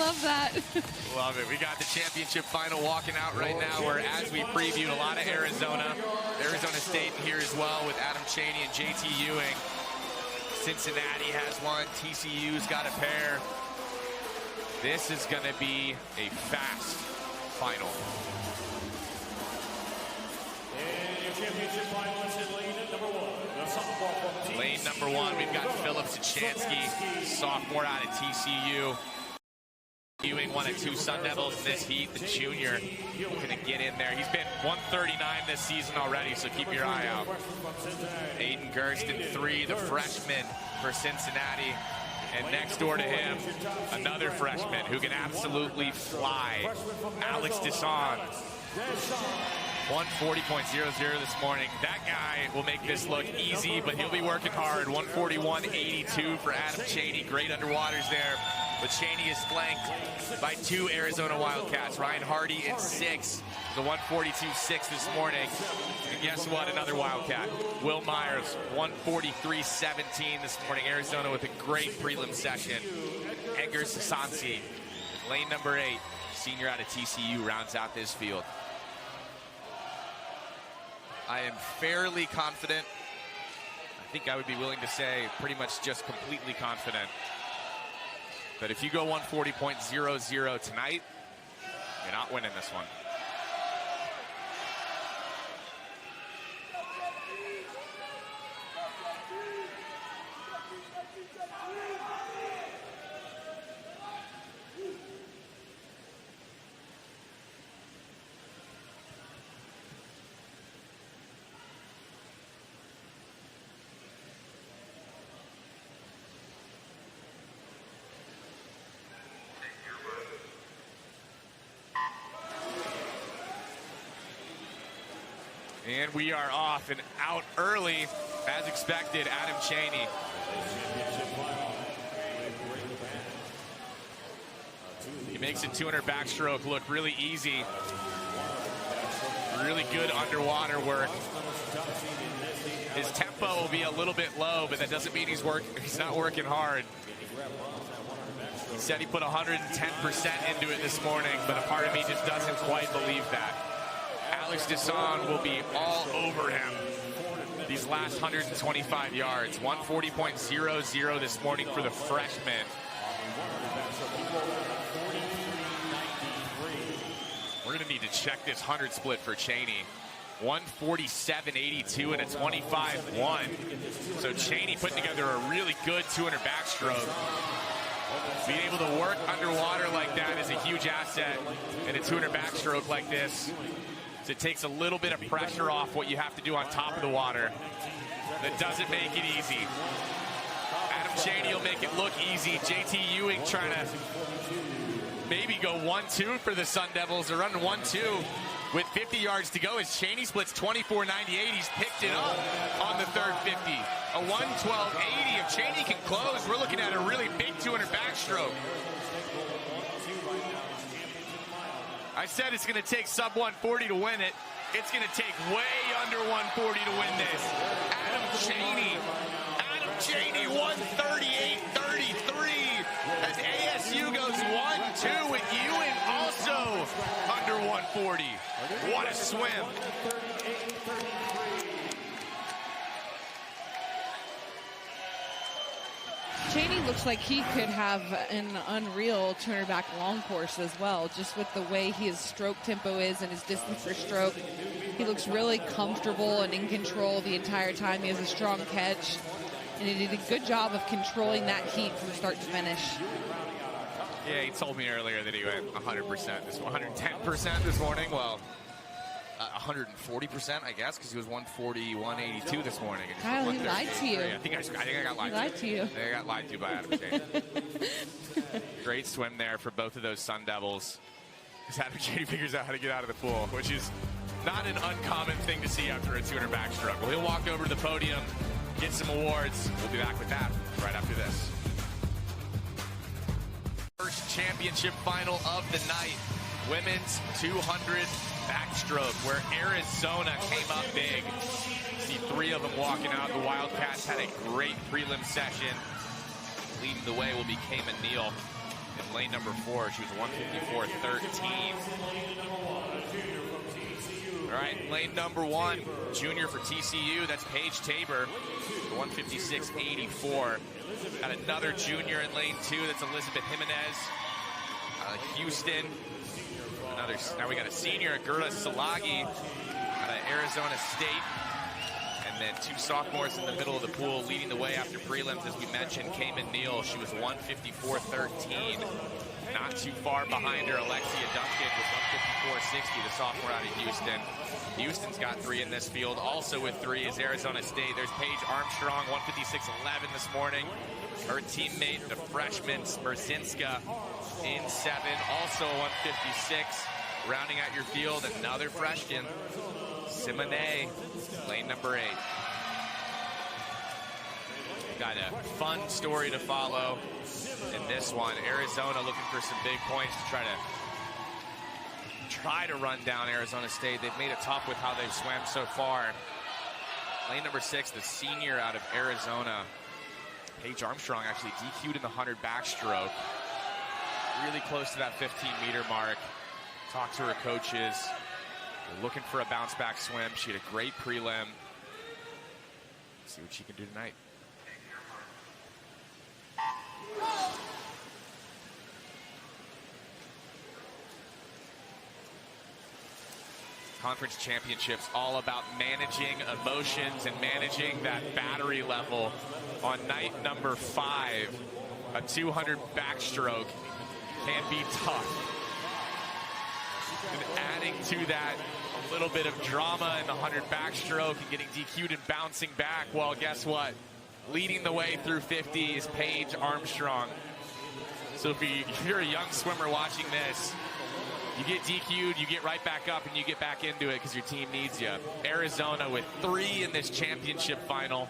love that. Love it. We got the championship final walking out right now, where as we previewed a lot of Arizona State here as well with Adam Chaney and JT Ewing. Cincinnati has one. TCU's got a pair. This is going to be a fast final. And your championship finalist in lane number 1. The sophomore from TCU. Lane number 1, we've got Philip Zachansky, sophomore out of TCU. Ewing won at 2 Sun Devils in this heat. The junior looking to get in there. He's been 139 this season already, so keep your eye out. Aiden Gersten, 3, the freshman for Cincinnati. And next door to him, another freshman who can absolutely fly, Alex Desson. 140.00 this morning. That guy will make this look easy, but he'll be working hard. 141.82 for Adam Chaney. Great underwaters there. But Chaney is flanked by 2 Arizona Wildcats. Ryan Hardy in 6. The 142.6 this morning. And guess what? Another Wildcat. Will Myers, 143.17 this morning. Arizona with a great prelim session. Edgar Sasansi, lane number 8. Senior out of TCU, rounds out this field. I am fairly confident. I think I would be willing to say pretty much just completely confident. But if you go 140.00 tonight, you're not winning this one. And we are off and out early, as expected, Adam Chaney. He makes a 200 backstroke look really easy. Really good underwater work. His tempo will be a little bit low, but that doesn't mean he's not working hard. He said he put 110% into it this morning, but a part of me just doesn't quite believe that. Alex Desson will be all over him these last 125 yards. 140.00 this morning for the freshman. We're going to need to check this 100 split for Chaney. 147.82 and a 25.1. So Chaney putting together a really good 200 backstroke. Being able to work underwater like that is a huge asset in a 200 backstroke like this. So it takes a little bit of pressure off what you have to do on top of the water. That doesn't make it easy. Adam Chaney will make it look easy. JT Ewing trying to maybe go 1-2 for the Sun Devils. They're running 1-2 with 50 yards to go as Chaney splits 24.98. He's picked it up on the third 50. A 112.80. If Chaney can close, we're looking at a really big 200 backstroke. I said it's going to take sub 140 to win it. It's going to take way under 140 to win this. Adam Chaney, 138.33 as ASU goes 1-2 with Ewing also under 140. What a swim. Chaney looks like he could have an unreal 200 back long course as well, just with the way his stroke tempo is and his distance per stroke. He looks really comfortable and in control the entire time. He has a strong catch, and he did a good job of controlling that heat from start to finish. Yeah, he told me earlier that he went 100%, 110% this morning. Well, 140%, I guess, because he was 141.82 this morning. Kyle, he lied to you. I think I got lied to. He lied to you. I think I got lied to by Adam Chaney. Great swim there for both of those Sun Devils. As Adam Chaney figures out how to get out of the pool, which is not an uncommon thing to see after a 200 backstroke. Well, he'll walk over to the podium, get some awards. We'll be back with that right after this. First championship final of the night. Women's 200 backstroke, where Arizona came up big. See 3 of them walking out. The Wildcats had a great prelim session. Leading the way will be Cayman Neal in lane number 4. She was 154.13. All right, lane number 1, junior for TCU. That's Paige Tabor, 156.84. Got another junior in lane 2. That's Elizabeth Jimenez. Houston. Now we got a senior, Gerda Salagi, out of Arizona State. And then 2 sophomores in the middle of the pool leading the way after prelims, as we mentioned. Cayman Neal, she was 154.13. Not too far behind her, Alexia Duncan with 154.60, the sophomore out of Houston. Houston's got 3 in this field. Also with 3 is Arizona State. There's Paige Armstrong, 156.11 this morning. Her teammate, the freshman Merzinska, in 7, also 156. Rounding out your field, another freshman, Simone, lane number 8. Got a fun story to follow in this one. Arizona looking for some big points to try to run down Arizona State. They've made it tough with how they've swam so far. Lane number 6, the senior out of Arizona, Paige Armstrong, actually DQ'd in the 100 backstroke. Really close to that 15-meter mark. Talked to her coaches. They're looking for a bounce-back swim. She had a great prelim. See what she can do tonight. Conference championships, all about managing emotions and managing that battery level. On night number 5, a 200 backstroke can be tough. And adding to that a little bit of drama in the 100 backstroke and getting DQ'd and bouncing back, well, guess what? Leading the way through 50 is Paige Armstrong. So if you're a young swimmer watching this, you get DQ'd, you get right back up, and you get back into it because your team needs you. Arizona with 3 in this championship final.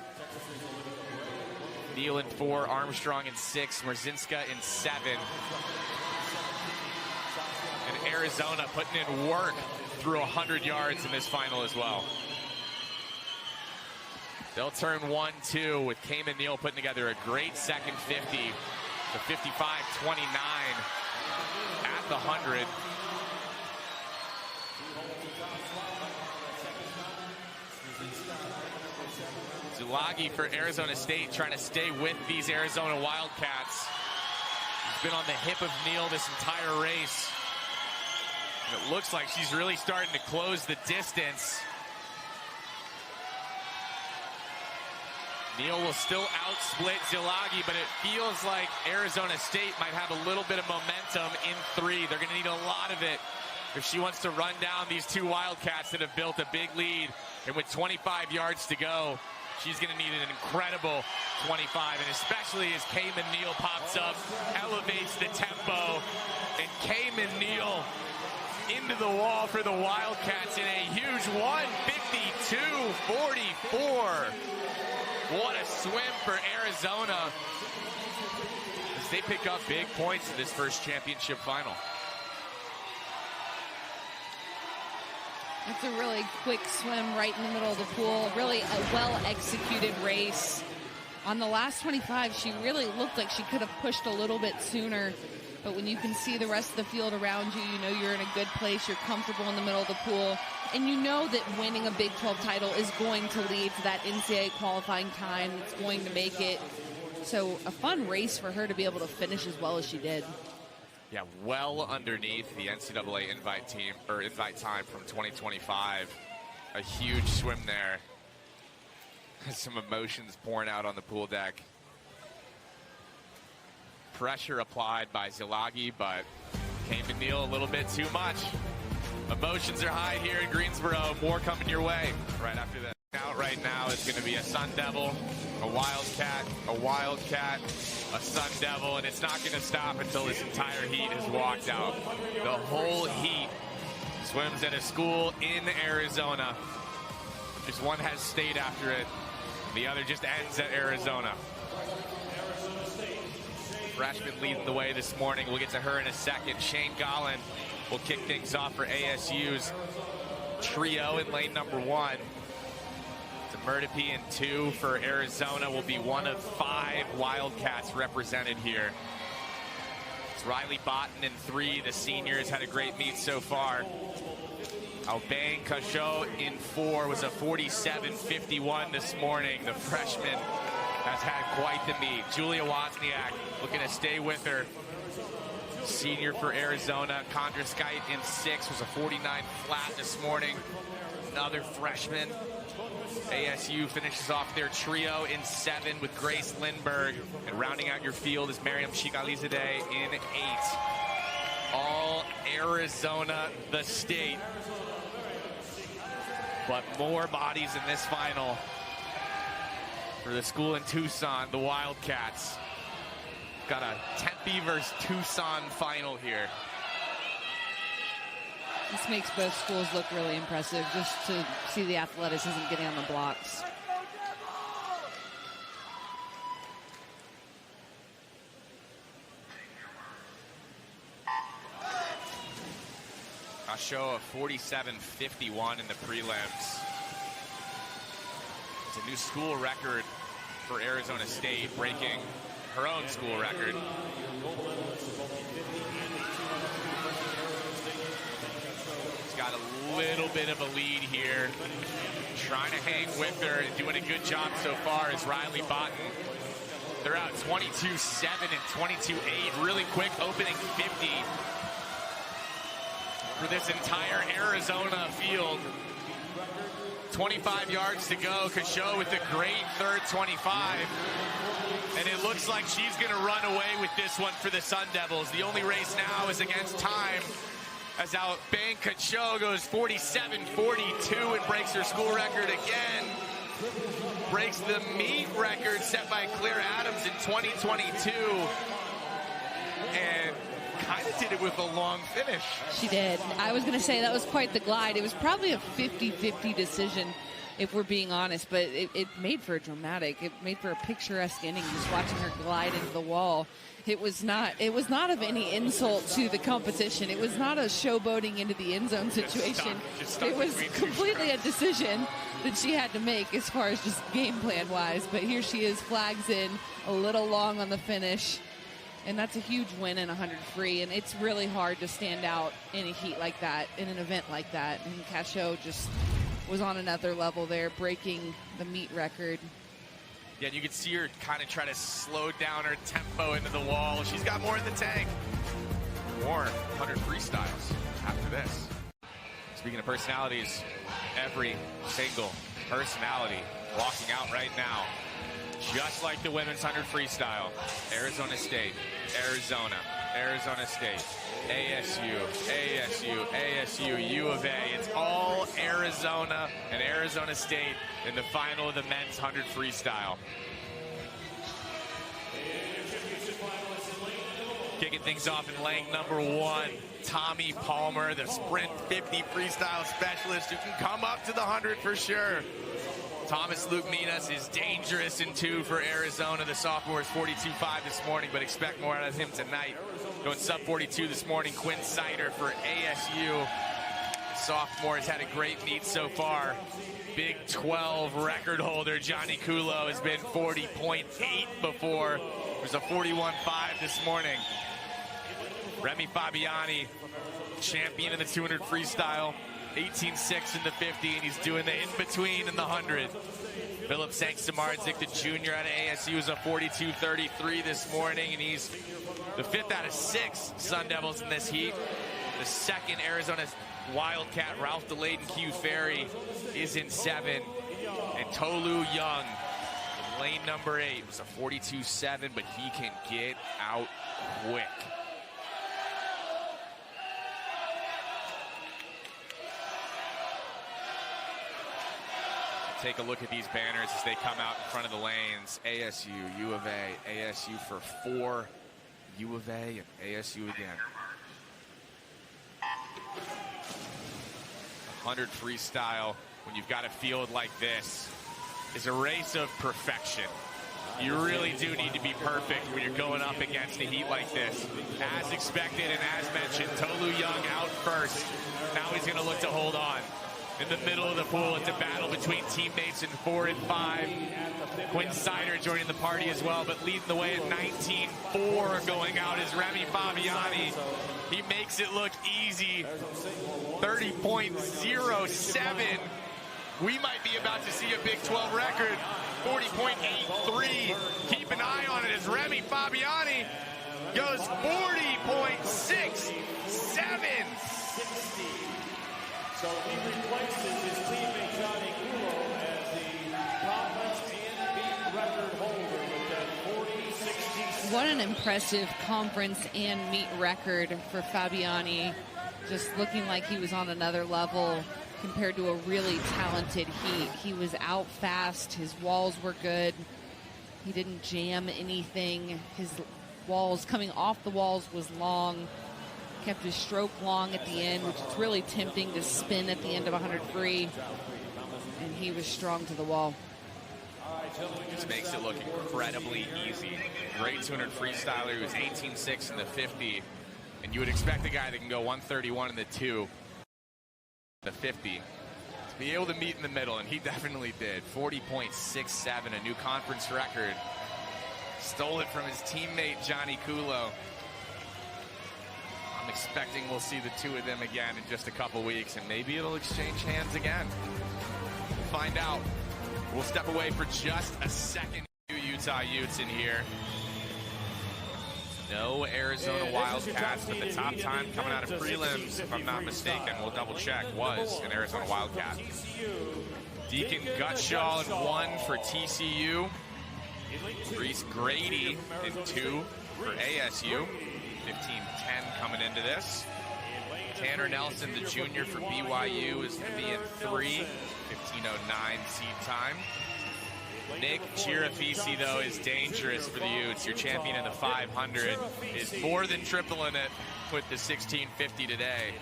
Neal in 4, Armstrong in 6, Merzinska in 7. And Arizona putting in work through 100 yards in this final as well. They'll turn 1-2 with Cayman Neal putting together a great second 50 to 55.29 at the 100. Zulagi for Arizona State trying to stay with these Arizona Wildcats. He's been on the hip of Neal this entire race. And it looks like she's really starting to close the distance. Neal will still outsplit Zulagi, but it feels like Arizona State might have a little bit of momentum in 3. They're going to need a lot of it if she wants to run down these 2 Wildcats that have built a big lead. And with 25 yards to go, she's going to need an incredible 25, and especially as Cayman Neal pops up, elevates the tempo, and Cayman Neal into the wall for the Wildcats in a huge 152.44. What a swim for Arizona as they pick up big points in this first championship final. It's a really quick swim right in the middle of the pool. Really a well-executed race. On the last 25, she really looked like she could have pushed a little bit sooner. But when you can see the rest of the field around you, you know you're in a good place. You're comfortable in the middle of the pool. And you know that winning a Big 12 title is going to lead to that NCAA qualifying time. It's going to make it. So a fun race for her to be able to finish as well as she did. Yeah, well underneath the NCAA invite time from 2025. A huge swim there. Some emotions pouring out on the pool deck. Pressure applied by Zulagi, but Cayman Neal a little bit too much. Emotions are high here in Greensboro. More coming your way right after that. Out right now is going to be a Sun Devil, a Wildcat, a Sun Devil, and it's not going to stop until this entire heat has walked out. The whole heat swims at a school in Arizona. Just one has state after it. The other just ends at Arizona. Freshman leading the way this morning. We'll get to her in a second. Shane Gollan will kick things off for ASU's trio in lane number 1. Murdapi in 2 for Arizona will be one of 5 Wildcats represented here. It's Riley Botten in 3. The seniors had a great meet so far. Aubin Cachot in 4 was a 47.51 this morning. The freshman has had quite the meet. Julia Wozniak looking to stay with her. Senior for Arizona. Condra Skite in 6 was a 49 flat this morning. Another freshman. ASU finishes off their trio in 7 with Grace Lindberg. And rounding out your field is Miriam Shigalizadeh in 8. All Arizona, the state. But more bodies in this final for the school in Tucson, the Wildcats. Got a Tempe versus Tucson final here. This makes both schools look really impressive, just to see the athleticism getting on the blocks. A show of 47.51 in the prelims. It's a new school record for Arizona State, breaking her own school record. She's got a little bit of a lead here. Trying to hang with her and doing a good job so far is Riley Botten. They're out 22-7 and 22-8. Really quick opening 50 for this entire Arizona field. 25 yards to go. Cachot with a great third 25. And it looks like she's going to run away with this one for the Sun Devils. The only race now is against time, as Aubin Cachot goes 47.42 and breaks her school record again. Breaks the meet record set by Claire Adams in 2022. And kind of did it with a long finish. She did. I was going to say that was quite the glide. It was probably a 50-50 decision, if we're being honest, but it made for a dramatic, it made for a picturesque inning, just watching her glide into the wall. It was not of any insult to the competition. It was not a showboating into the end zone situation. It was completely a decision that she had to make as far as just game plan wise. But here she is, flags in, a little long on the finish. And that's a huge win in 100 free, and it's really hard to stand out in a heat like that, in an event like that. And Cachot just was on another level there, breaking the meet record. Yeah, and you could see her kind of try to slow down her tempo into the wall. She's got more in the tank. More 100 freestyles after this. Speaking of personalities, every single personality walking out right now. Just like the women's 100 freestyle, Arizona State, Arizona, Arizona State, ASU, ASU, ASU, U of A. It's all Arizona and Arizona State in the final of the men's 100 freestyle. Kicking things off in lane number 1, Tommy Palmer, the sprint 50 freestyle specialist who can come up to the 100 for sure. Thomas Luke Minas is dangerous in 2 for Arizona. The sophomore is 42.5 this morning, but expect more out of him tonight. Going sub 42 this morning, Quinn Sider for ASU. The sophomore has had a great meet so far. Big 12 record holder Johnny Kulo has been 40.8 before. It was a 41.5 this morning. Remy Fabiani, champion in the 200 freestyle. 18.6 in the 50, and he's doing the in-between in the 100. Philip Sanksamardzic, the junior out of ASU, is a 42.33 this morning, and he's the 5th out of 6 Sun Devils in this heat. The 2nd Arizona Wildcat, Ralph DeLayden Q Ferry, is in 7. And Tolu Young, in lane number 8, was a 42.7, but he can get out quick. Take a look at these banners as they come out in front of the lanes. ASU, U of A, ASU for 4, U of A, and ASU again. 100 freestyle, when you've got a field like this, is a race of perfection. You really do need to be perfect when you're going up against a heat like this. As expected and as mentioned, Tolu Young out first. Now he's going to look to hold on. in the middle of the pool. It's a battle between teammates in 4 and 5. Quinn Snyder joining the party as well, but leading the way at 19-4 going out is Remy Fabiani. He makes it look easy. 30.07. We might be about to see a Big 12 record. 40.83. Keep an eye on it as Remy Fabiani goes 40.67. So he replaces his teammate Johnny Kulo as the conference and meet record holder with that 40.67. What an impressive conference and meet record for Fabiani. Just looking like he was on another level compared to a really talented Heat. He was out fast. His walls were good. He didn't jam anything. His walls coming off the walls was long. Kept his stroke long at the end, which is really tempting to spin at the end of 100 free. And he was strong to the wall. This makes it look incredibly easy. Great 200 freestyler who's 18.6 in the 50. And you would expect a guy that can go 131 in the 2, the 50, to be able to meet in the middle, and he definitely did. 40.67, a new conference record. Stole it from his teammate, Johnny Kulo. I'm expecting we'll see the two of them again in just a couple weeks, and maybe it'll exchange hands again. We'll find out. We'll step away for just a second. Utah Utes in here. No Arizona Wildcats, but the top time coming out of prelims, if I'm not mistaken, we'll double check, was an Arizona Wildcat. Deacon Gutschall in 1 for TCU. Reese Grady in 2 for ASU. 15-10 coming into this. Tanner Nelson, the junior for BYU, is going to be in 3. 15:09 seed time. Nick Chirafisi, though, is dangerous for the Utes. Your champion in the 500 is more than tripling it with the 1650 today.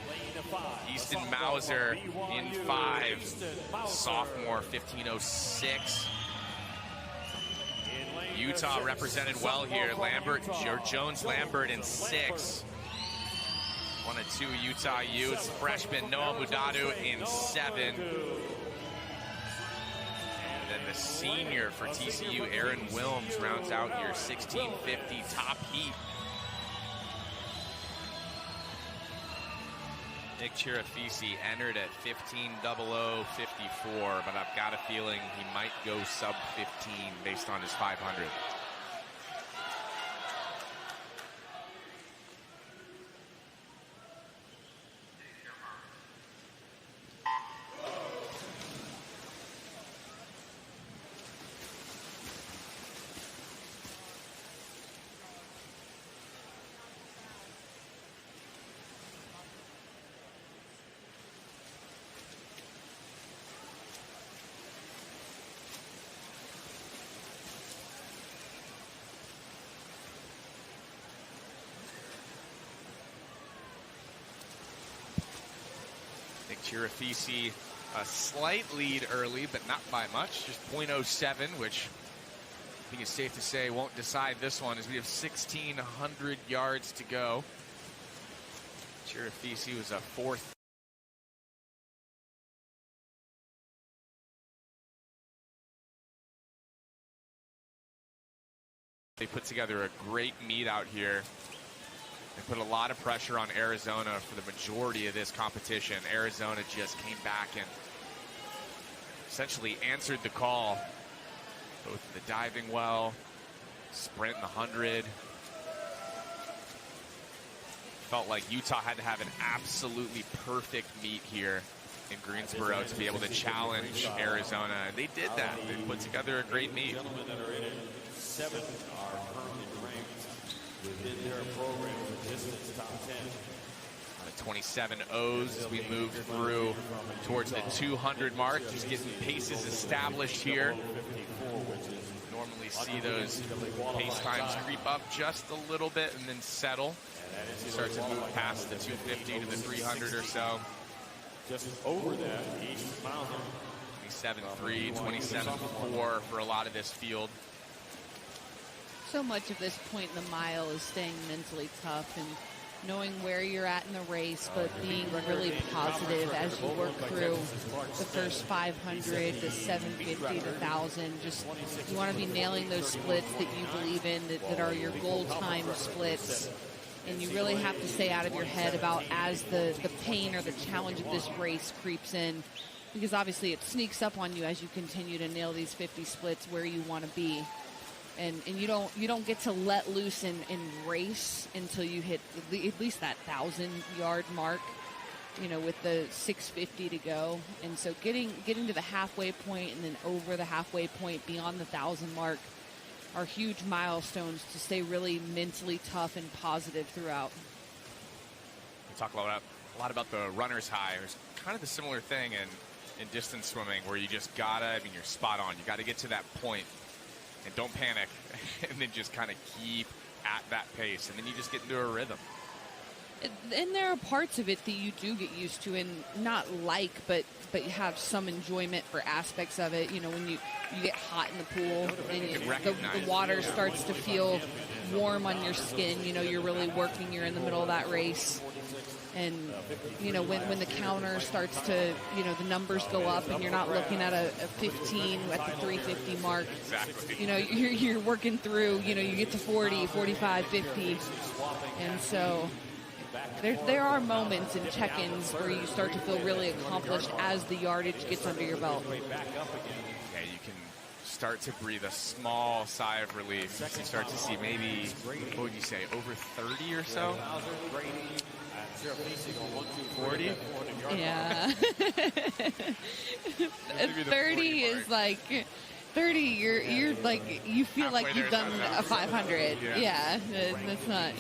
Easton Mauser in 5. Sophomore, 15:06. Utah represented well here. Jones Lambert in 6. 1 of 2 Utah Utes. Freshman Noah Mudadu in 7. And then the senior for TCU, Aaron Wilms, rounds out your 1650 top heat. Nick Chirafisi entered at 15:00:54, but I've got a feeling he might go sub 15 based on his 500. Chirafisi, a slight lead early, but not by much, just 0.07, which I think it's safe to say won't decide this one, as we have 1,600 yards to go. Chirafisi was a 4th. They put together a great meet out here. They put a lot of pressure on Arizona for the majority of this competition. Arizona just came back and essentially answered the call. Both the diving well, sprint in the 100. Felt like Utah had to have an absolutely perfect meet here in Greensboro to be able to challenge Arizona. And they did that. They put together a great meet. Gentlemen that are in it, 7 are currently ranked within their program for distance top 10. 27 O's as we move through towards the 200 mark, just getting paces established here. Normally see those pace times creep up just a little bit and then settle. Start to move past the 250 to the 300 or so. Just over that, each mountain. 27.3, 27.4 for a lot of this field. So much of this point in the mile is staying mentally tough and knowing where you're at in the race, but being really positive as you work through the first 500, the 750, the 1,000. Just you want to be nailing those splits that you believe in, that are your goal time splits. And you really have to stay out of your head about as the pain or the challenge of this race creeps in, because obviously it sneaks up on you as you continue to nail these 50 splits where you want to be. And you don't get to let loose and race until you hit at least that 1,000-yard mark, with the 650 to go. And so getting to the halfway point and then over the halfway point beyond the 1,000 mark are huge milestones to stay really mentally tough and positive throughout. We talk a lot about the runner's high. There's kind of the similar thing in distance swimming where you just gotta, you're spot on. You gotta get to that point and don't panic, and then just kind of keep at that pace, and then you just get into a rhythm. And there are parts of it that you do get used to and not like, but you have some enjoyment for aspects of it. When you get hot in the pool and the water starts to feel warm on your skin, you're really working, you're in the middle of that race. And, when the counter starts to, the numbers go up and you're not looking at a 15 at the 350 mark. Exactly. You're working through, you get to 40, 45, 50. And so there are moments in check-ins where you start to feel really accomplished as the yardage gets under your belt. Yeah, you can start to breathe a small sigh of relief. You start to see maybe, what would you say, over 30 or so? 40? Yeah. 30 is like 30. You're like, you feel like you've done a 500. Yeah, that's not.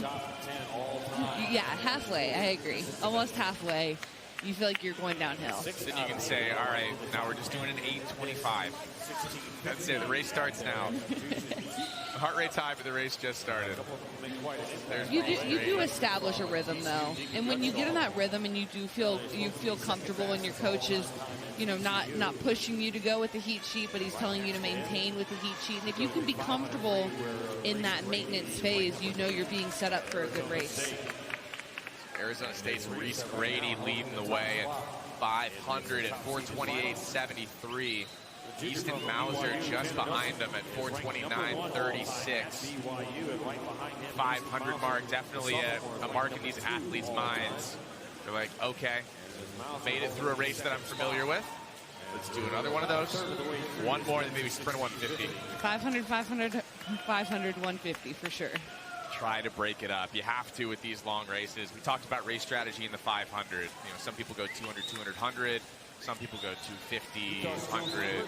Yeah, halfway. I agree. Almost halfway. You feel like you're going downhill. Then you can say, all right, now we're just doing an 8:25. That's it. The race starts now. The heart rate's high, but the race just started. You do establish a rhythm, though, and when you get in that rhythm and you feel comfortable, and your coach is, not pushing you to go with the heat sheet, but he's telling you to maintain with the heat sheet. And if you can be comfortable in that maintenance phase, you're being set up for a good race. Arizona State's Reese Grady leading the way at 500 at 428.73. Easton Mauser just behind him at 429.36. 500 mark, definitely a mark in these athletes' minds. They're like, okay, made it through a race that I'm familiar with. Let's do another one of those. One more, and maybe sprint 150. 500, 500, 500, 150 for sure. Try to break it up. You have to with these long races. We talked about race strategy in the 500. Some people go 200, 200, 100. Some people go 250, 100,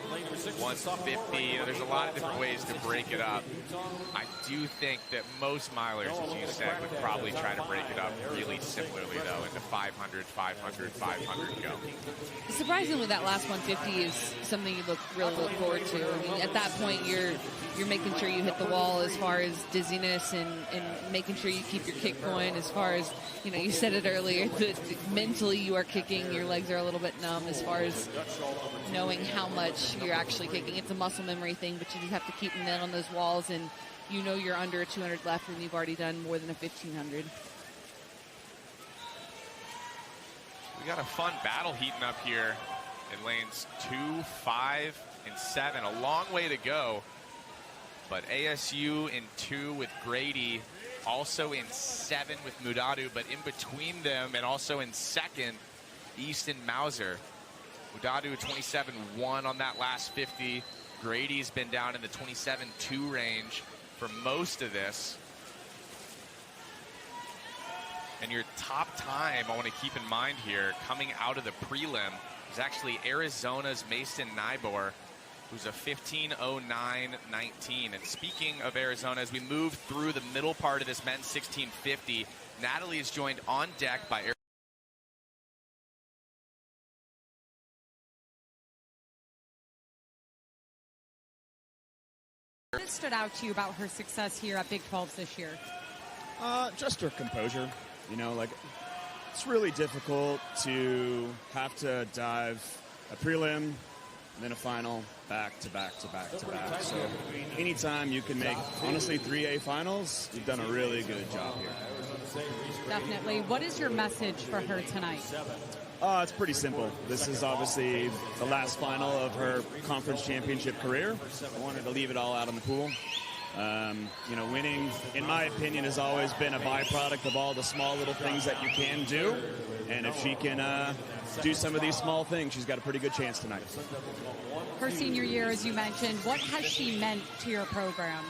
150. There's a lot of different ways to break it up. I do think that most milers, as you said, would probably try to break it up really similarly, though, into 500, 500, 500 go. Surprisingly, that last 150 is something you really look forward to. I mean, at that point, you're making sure you hit the wall as far as dizziness and making sure you keep your kick going as far as, you said it earlier, that mentally you are kicking, your legs are a little bit numb as far as knowing how much you're actually kicking. It's a muscle memory thing, but you just have to keep nailing those walls, and you're under a 200 left when you've already done more than a 1,500. We got a fun battle heating up here in lanes 2, 5, and 7. A long way to go. But ASU in 2 with Grady, also in 7 with Mudadu, but in between them and also in 2nd, Easton Mauser. Mudadu 27.1 on that last 50. Grady's been down in the 27.2 range for most of this. And your top time, I want to keep in mind here, coming out of the prelim, is actually Arizona's Mason Nybor, who's a 15:09.19. And speaking of Arizona, as we move through the middle part of this men's 1650, Natalie is joined on deck by Arizona. What stood out to you about her success here at Big 12 this year? Just her composure. It's really difficult to have to dive a prelim and then a final back to back to back to back. So anytime you can make, honestly, 3A finals, you've done a really good job here. Definitely. What is your message for her tonight? It's pretty simple. This is obviously the last final of her conference championship career. I wanted to leave it all out on the pool. Winning, in my opinion, has always been a byproduct of all the small little things that you can do. And if she can do some of these small things, she's got a pretty good chance tonight. Her senior year, as you mentioned, what has she meant to your program?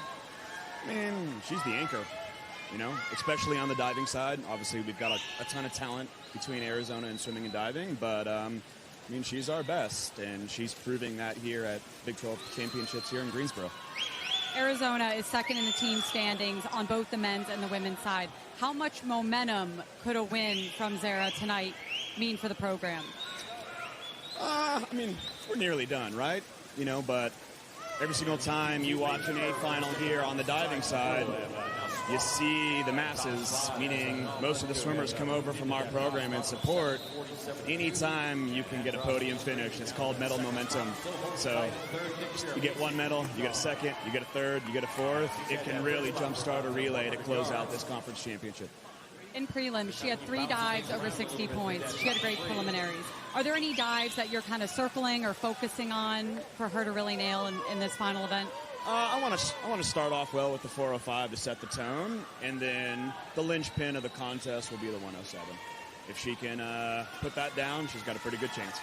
She's the anchor, especially on the diving side. Obviously, we've got a ton of talent between Arizona and swimming and diving, but she's our best, and she's proving that here at Big 12 Championships here in Greensboro. Arizona is second in the team standings on both the men's and the women's side. How much momentum could a win from Zara tonight mean for the program? We're nearly done, right? But every single time you watch an A final here on the diving side, you see the masses, meaning most of the swimmers come over from our program and support. Anytime you can get a podium finish, it's called medal momentum. So you get one medal, you get a second, you get a third, you get a fourth. It can really jumpstart a relay to close out this conference championship. In prelims, she had 3 dives over 60 points. She had great preliminaries. Are there any dives that you're kind of circling or focusing on for her to really nail in this final event? I want to start off well with the 405 to set the tone, and then the linchpin of the contest will be the 107. If she can put that down, she's got a pretty good chance.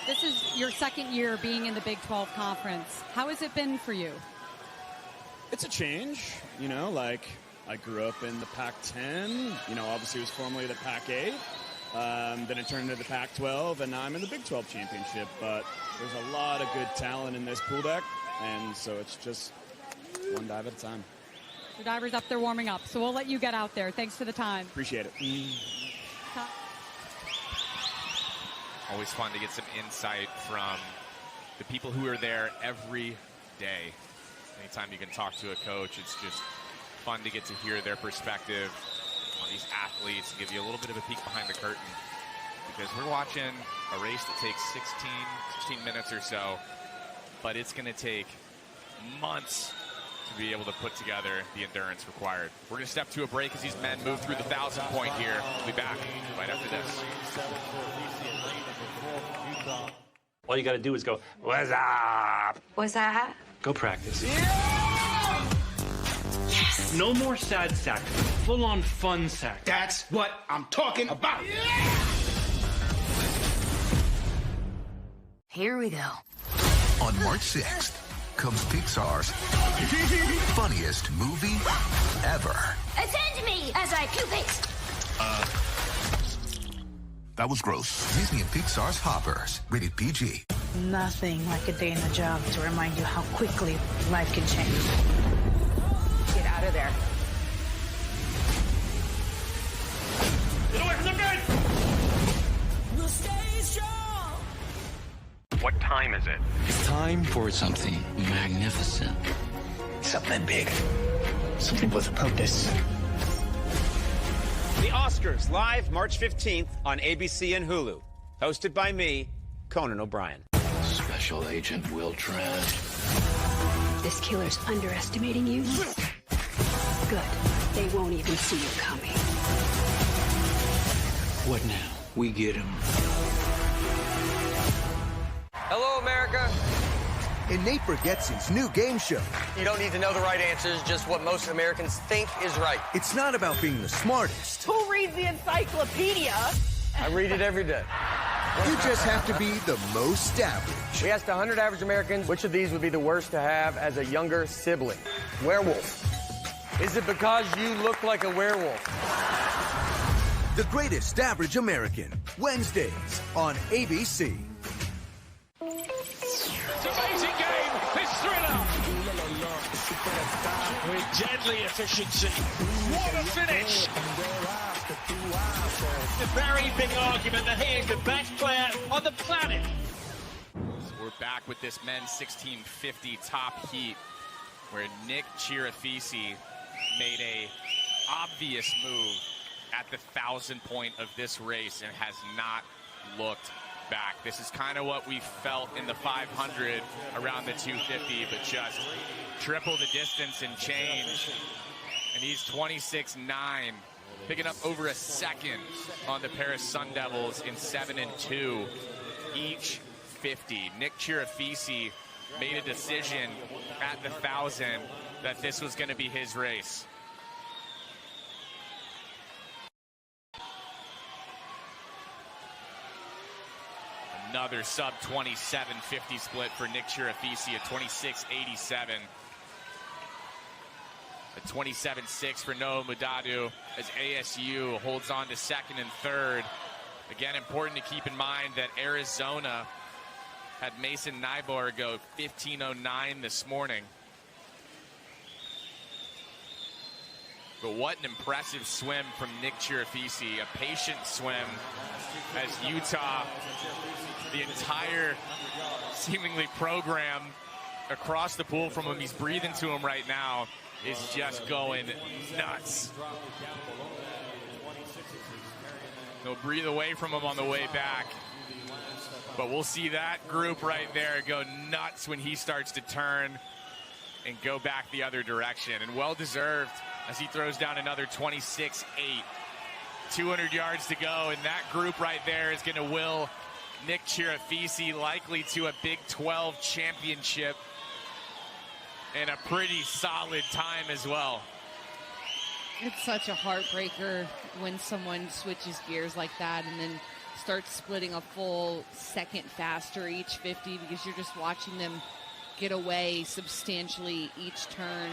This is your second year being in the Big 12 Conference. How has it been for you? It's a change, I grew up in the Pac-10, obviously it was formerly the Pac-8. Then it turned into the Pac-12, and now I'm in the Big 12 Championship. But there's a lot of good talent in this pool deck, and so it's just one dive at a time. The diver's up there warming up, so we'll let you get out there. Thanks for the time. Appreciate it. Always fun to get some insight from the people who are there every day. Anytime you can talk to a coach, it's just fun to get to hear their perspective on these athletes and give you a little bit of a peek behind the curtain, because we're watching a race that takes 16 minutes or so, but it's going to take months to be able to put together the endurance required. We're going to step to a break as these men move through the 1,000 point here. We'll be back right after this. All you got to do is go, what's up? What's that? Go practice. Yeah! Yes! No more sad sack. Full-on fun sack. That's what I'm talking about. Yeah! Here we go. On March 6th comes Pixar's funniest movie ever. Attend me as I peel paste. That was gross. Disney and Pixar's Hoppers, rated PG. Nothing like a day in the job to remind you how quickly life can change. Get out of there. Get away from the bed! We'll stay strong. What time is it? It's time for something magnificent. Something big. Something with a purpose. The Oscars, live March 15th on ABC and Hulu. Hosted by me, Conan O'Brien. Special Agent Will Trent. This killer's underestimating you. Good. They won't even see you coming. What now? We get him. Hello, America. In Nate Bargatze's new game show. You don't need to know the right answers, just what most Americans think is right. It's not about being the smartest. Who reads the encyclopedia? I read it every day. You just have to be the most average. We asked 100 average Americans which of these would be the worst to have as a younger sibling. Werewolf. Is it because you look like a werewolf? The Greatest Average American. Wednesdays on ABC. It's an amazing game, this thriller. With deadly efficiency. What a finish. A very big argument that he is the best player on the planet. So we're back with this men's 1650 top heat, where Nick Chirafisi made a obvious move at the 1,000 point of this race and has not looked back. This is kind of what we felt in the 500 around the 250, but just triple the distance and change. And he's 26.9. picking up over a second on the Paris Sun Devils in 7 and 2, each 50. Nick Chirafisi made a decision at the 1,000 that this was going to be his race. Another sub 27.50 split for Nick Chirafisi at 26.87. A 27.6 for Noah Mudadu as ASU holds on to second and third. Again, important to keep in mind that Arizona had Mason Nyborg go 15.09 this morning. But what an impressive swim from Nick Chirafisi, a patient swim as Utah, the entire seemingly program across the pool from him, he's breathing to him right now, is just going nuts. They'll breathe away from him on the way back. But we'll see that group right there go nuts when he starts to turn and go back the other direction. And well-deserved as he throws down another 26.8. 200 yards to go, and that group right there is going to will Nick Chirafisi likely to a Big 12 championship and a pretty solid time as well. It's such a heartbreaker when someone switches gears like that and then starts splitting a full second faster each 50, because you're just watching them get away substantially each turn.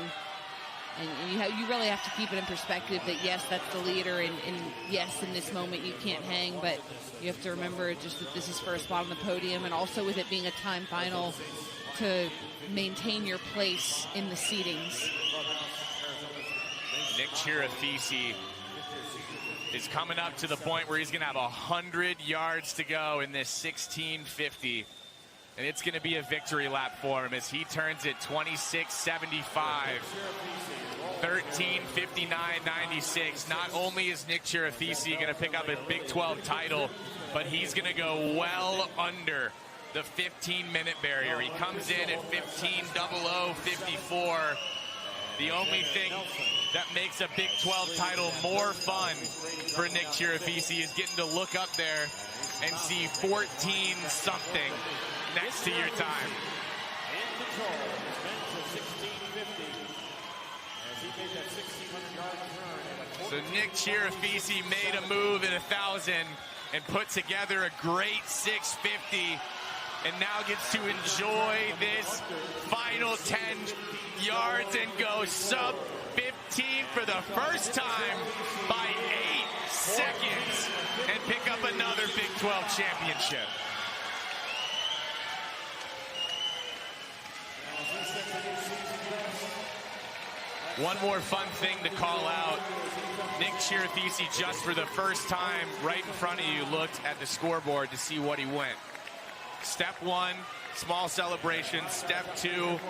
And you really have to keep it in perspective that, yes, that's the leader, and yes, in this moment you can't hang, but you have to remember just that this is for a spot on the podium, and also with it being a time final, to maintain your place in the seedings. Nick Chirafisi is coming up to the point where he's going to have 100 yards to go in this 16.50. And it's going to be a victory lap for him as he turns it 26.75, 13.59.96. Not only is Nick Chirafisi going to pick up a Big 12 title, but he's going to go well under the 15-minute barrier. He comes in at 15.00.54. The only thing that makes a Big 12 title more fun for Nick Chirafisi is getting to look up there and see 14-something next to your time. So Nick Chirafisi made a move at 1,000 and put together a great 650, and now gets to enjoy this final 10 yards and go sub 15 for the first time by 8 seconds and pick up another Big 12 championship. One more fun thing to call out. Nick Chirafisi, just for the first time right in front of you, looked at the scoreboard to see what he went. Step one, small celebration. Step two,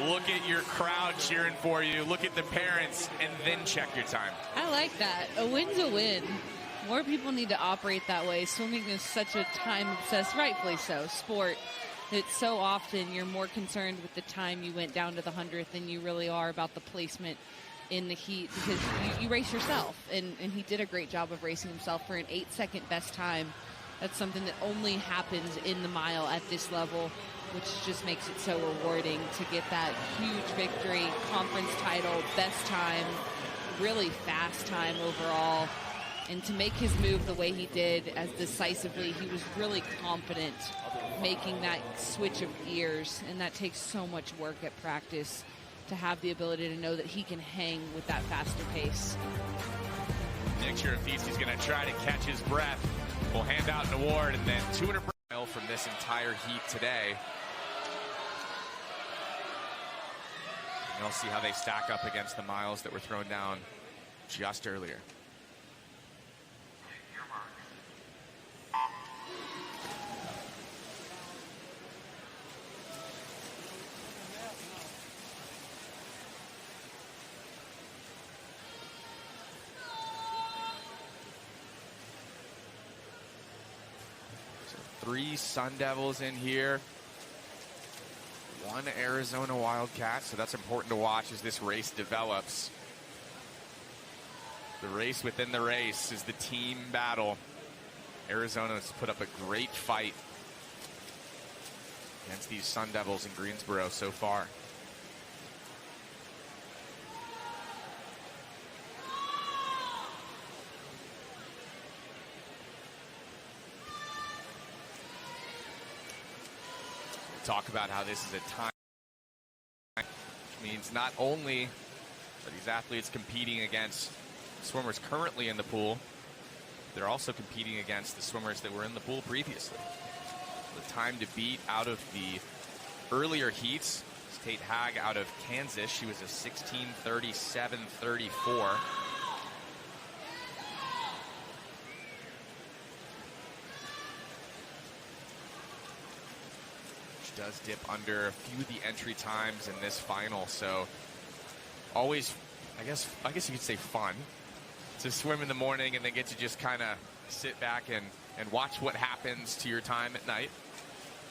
look at your crowd cheering for you. Look at the parents, and then check your time. I like that. A win's a win. More people need to operate that way. Swimming is such a time-obsessed, rightfully so, sport. It's so often you're more concerned with the time you went down to the 100th than you really are about the placement in the heat, because you race yourself, and he did a great job of racing himself for an 8-second best time. That's something that only happens in the mile at this level, which just makes it so rewarding to get that huge victory, conference title, best time, really fast time overall. And to make his move the way he did, as decisively, he was really confident making that switch of gears, and that takes so much work at practice to have the ability to know that he can hang with that faster pace. Nick Chirafisi is going to try to catch his breath. We'll hand out an award, and then 200 miles from this entire heat today. And you'll see how they stack up against the miles that were thrown down just earlier. Three Sun Devils in here, one Arizona Wildcat, so that's important to watch as this race develops. The race within the race is the team battle. Arizona's put up a great fight against these Sun Devils in Greensboro so far. Talk about how this is a time, which means not only are these athletes competing against swimmers currently in the pool, they're also competing against the swimmers that were in the pool previously. The time to beat out of the earlier heats is Tate Hag out of Kansas. She was a 16:37.34. Does dip under a few of the entry times in this final, so always, I guess you could say fun to swim in the morning and then get to just kind of sit back and watch what happens to your time at night.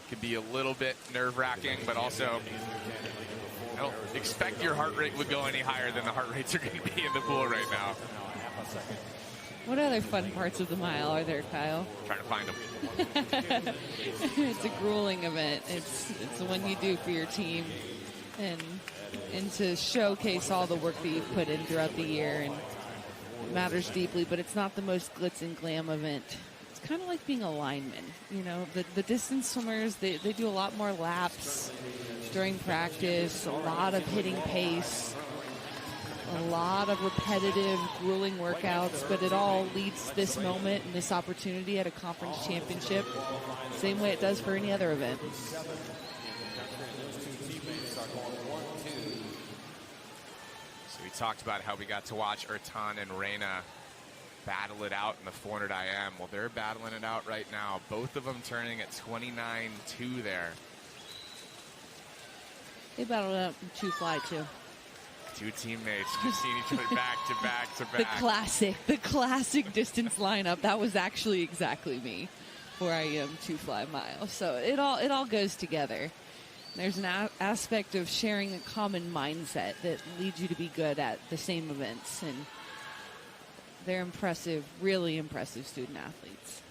Can be a little bit nerve-wracking, but also I don't expect your heart rate would go any higher than the heart rates are going to be in the pool right now. What other fun parts of the mile are there, Kyle? Trying to find them. It's a grueling event. It's the one you do for your team, and to showcase all the work that you've put in throughout the year, and it matters deeply. But it's not the most glitz and glam event. It's kind of like being a lineman. You know, the distance swimmers, they do a lot more laps during practice, a lot of hitting pace, a lot of repetitive, grueling workouts, but it all leads to this moment and this opportunity at a conference championship, same way it does for any other event. So we talked about how we got to watch Ertan and Reina battle it out in the 400 IM. Well, they're battling it out right now. Both of them turning at 29.2 there. They battled it out in 2 fly, too. Two teammates just seeing each other back to back to back. The classic distance lineup. That was actually exactly me, 4 IM 2 fly mile. So it all goes together. There's an aspect of sharing a common mindset that leads you to be good at the same events, and they're impressive, really impressive student athletes.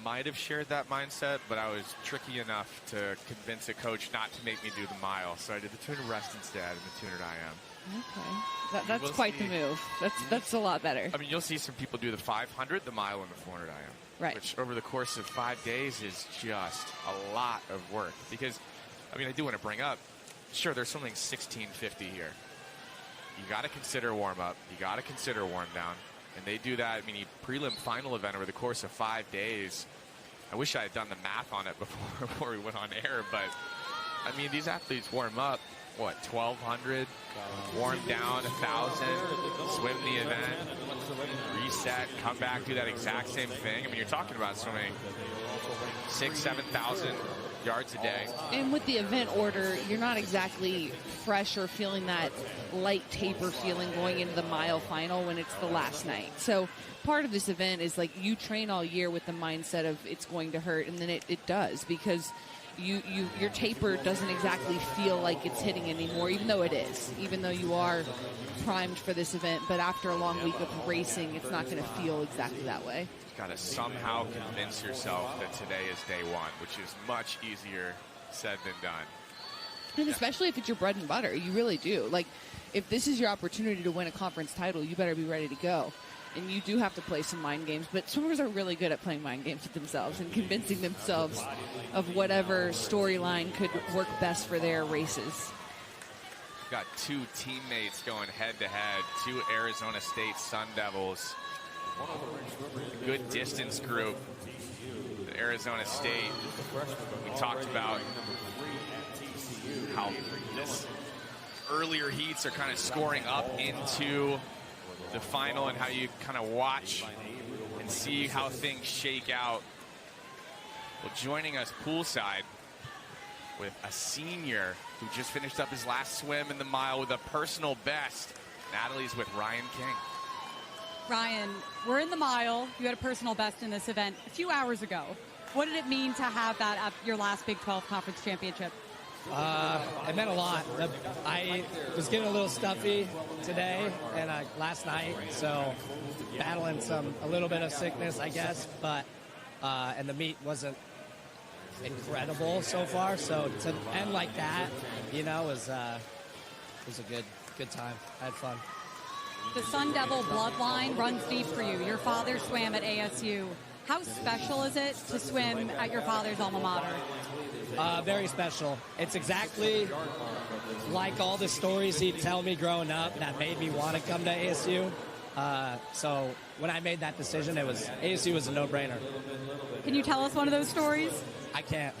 Might have shared that mindset, but I was tricky enough to convince a coach not to make me do the mile, so I did the 200 rest instead and the 200 IM. Okay, that's quite the move. That's a lot better. I mean, you'll see some people do the 500, the mile, and the 400 IM, right? Which over the course of 5 days is just a lot of work. Because, I mean, I do want to bring up, sure, there's something 1650 here. You got to consider warm up. You got to consider warm down. And they do that, I mean, prelim final event over the course of 5 days. I wish I had done the math on it before we went on air, but, I mean, these athletes warm up, what, 1,200, warm down 1,000, swim the event, reset, come back, do that exact same thing. I mean, you're talking about swimming 6,000, 7,000 yards a day. And with the event order, you're not exactly fresh or feeling that light taper feeling going into the mile final when it's the last night. So part of this event is like you train all year with the mindset of it's going to hurt, and then it does, because your taper doesn't exactly feel like it's hitting anymore, even though it is, even though you are primed for this event. But after a long week of racing, it's not going to feel exactly that way. Got to somehow convince yourself that today is day one, which is much easier said than done. And especially if it's your bread and butter, you really do. Like, if this is your opportunity to win a conference title, you better be ready to go. And you do have to play some mind games, but swimmers are really good at playing mind games with themselves and convincing themselves of whatever storyline could work best for their races. Got two teammates going head-to-head, two Arizona State Sun Devils. A good distance group. The Arizona State, we talked about how this earlier heats are kind of scoring up into the final and how you kind of watch and see how things shake out. Well, joining us poolside with a senior who just finished up his last swim in the mile with a personal best. Natalie's with Ryan King. Ryan, we're in the mile. You had a personal best in this event a few hours ago. What did it mean to have that at your last Big 12 conference championship? It meant a lot. I was getting a little stuffy today and last night, so battling a little bit of sickness, I guess. But and the meet wasn't incredible so far. So to end like that, was a good time. I had fun. The Sun Devil bloodline runs deep for you. Your father swam at ASU. How special is it to swim at your father's alma mater? Very special. It's exactly like all the stories he'd tell me growing up that made me want to come to ASU. So when I made that decision, ASU was a no-brainer. Can you tell us one of those stories? I can't.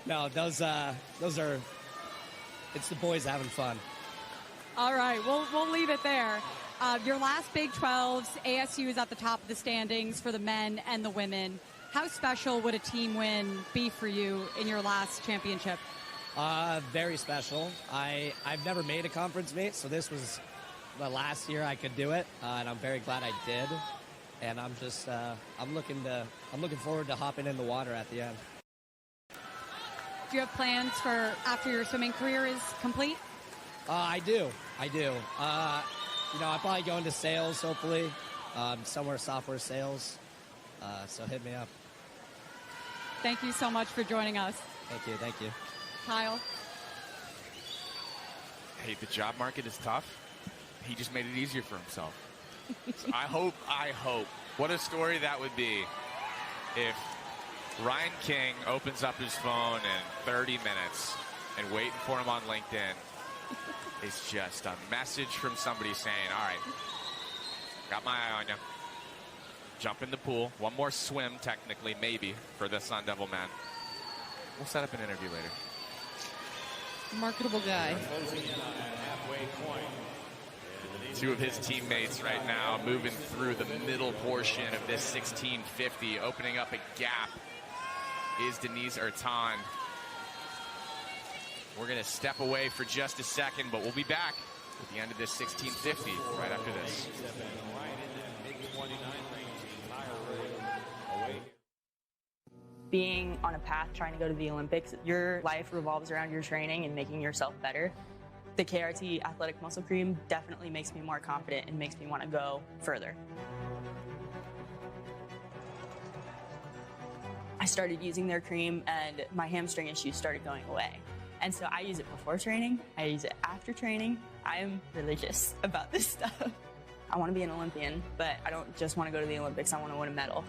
No, those are. It's the boys having fun. All right, we'll leave it there. Your last Big 12s, ASU is at the top of the standings for the men and the women. How special would a team win be for you in your last championship? Very special. I've never made a conference meet, so this was the last year I could do it, and I'm very glad I did. And I'm just I'm looking forward to hopping in the water at the end. Do you have plans for after your swimming career is complete? I do. I'll probably go into sales, hopefully, somewhere software sales. So hit me up. Thank you so much for joining us. Thank you. Kyle? Hey, the job market is tough. He just made it easier for himself. So I hope. What a story that would be if Ryan King opens up his phone in 30 minutes and waiting for him on LinkedIn is just a message from somebody saying, all right, got my eye on you. Jump in the pool. One more swim, technically, maybe, for the Sun Devil man. We'll set up an interview later. Marketable guy. Two of his teammates right now moving through the middle portion of this 1650. Opening up a gap is Denise Ertan. We're going to step away for just a second, but we'll be back at the end of this 1650 right after this. Being on a path trying to go to the Olympics, your life revolves around your training and making yourself better. The KRT Athletic Muscle Cream definitely makes me more confident and makes me want to go further. I started using their cream and my hamstring issues started going away. And so I use it before training, I use it after training. I am religious about this stuff. I want to be an Olympian, but I don't just want to go to the Olympics, I want to win a medal.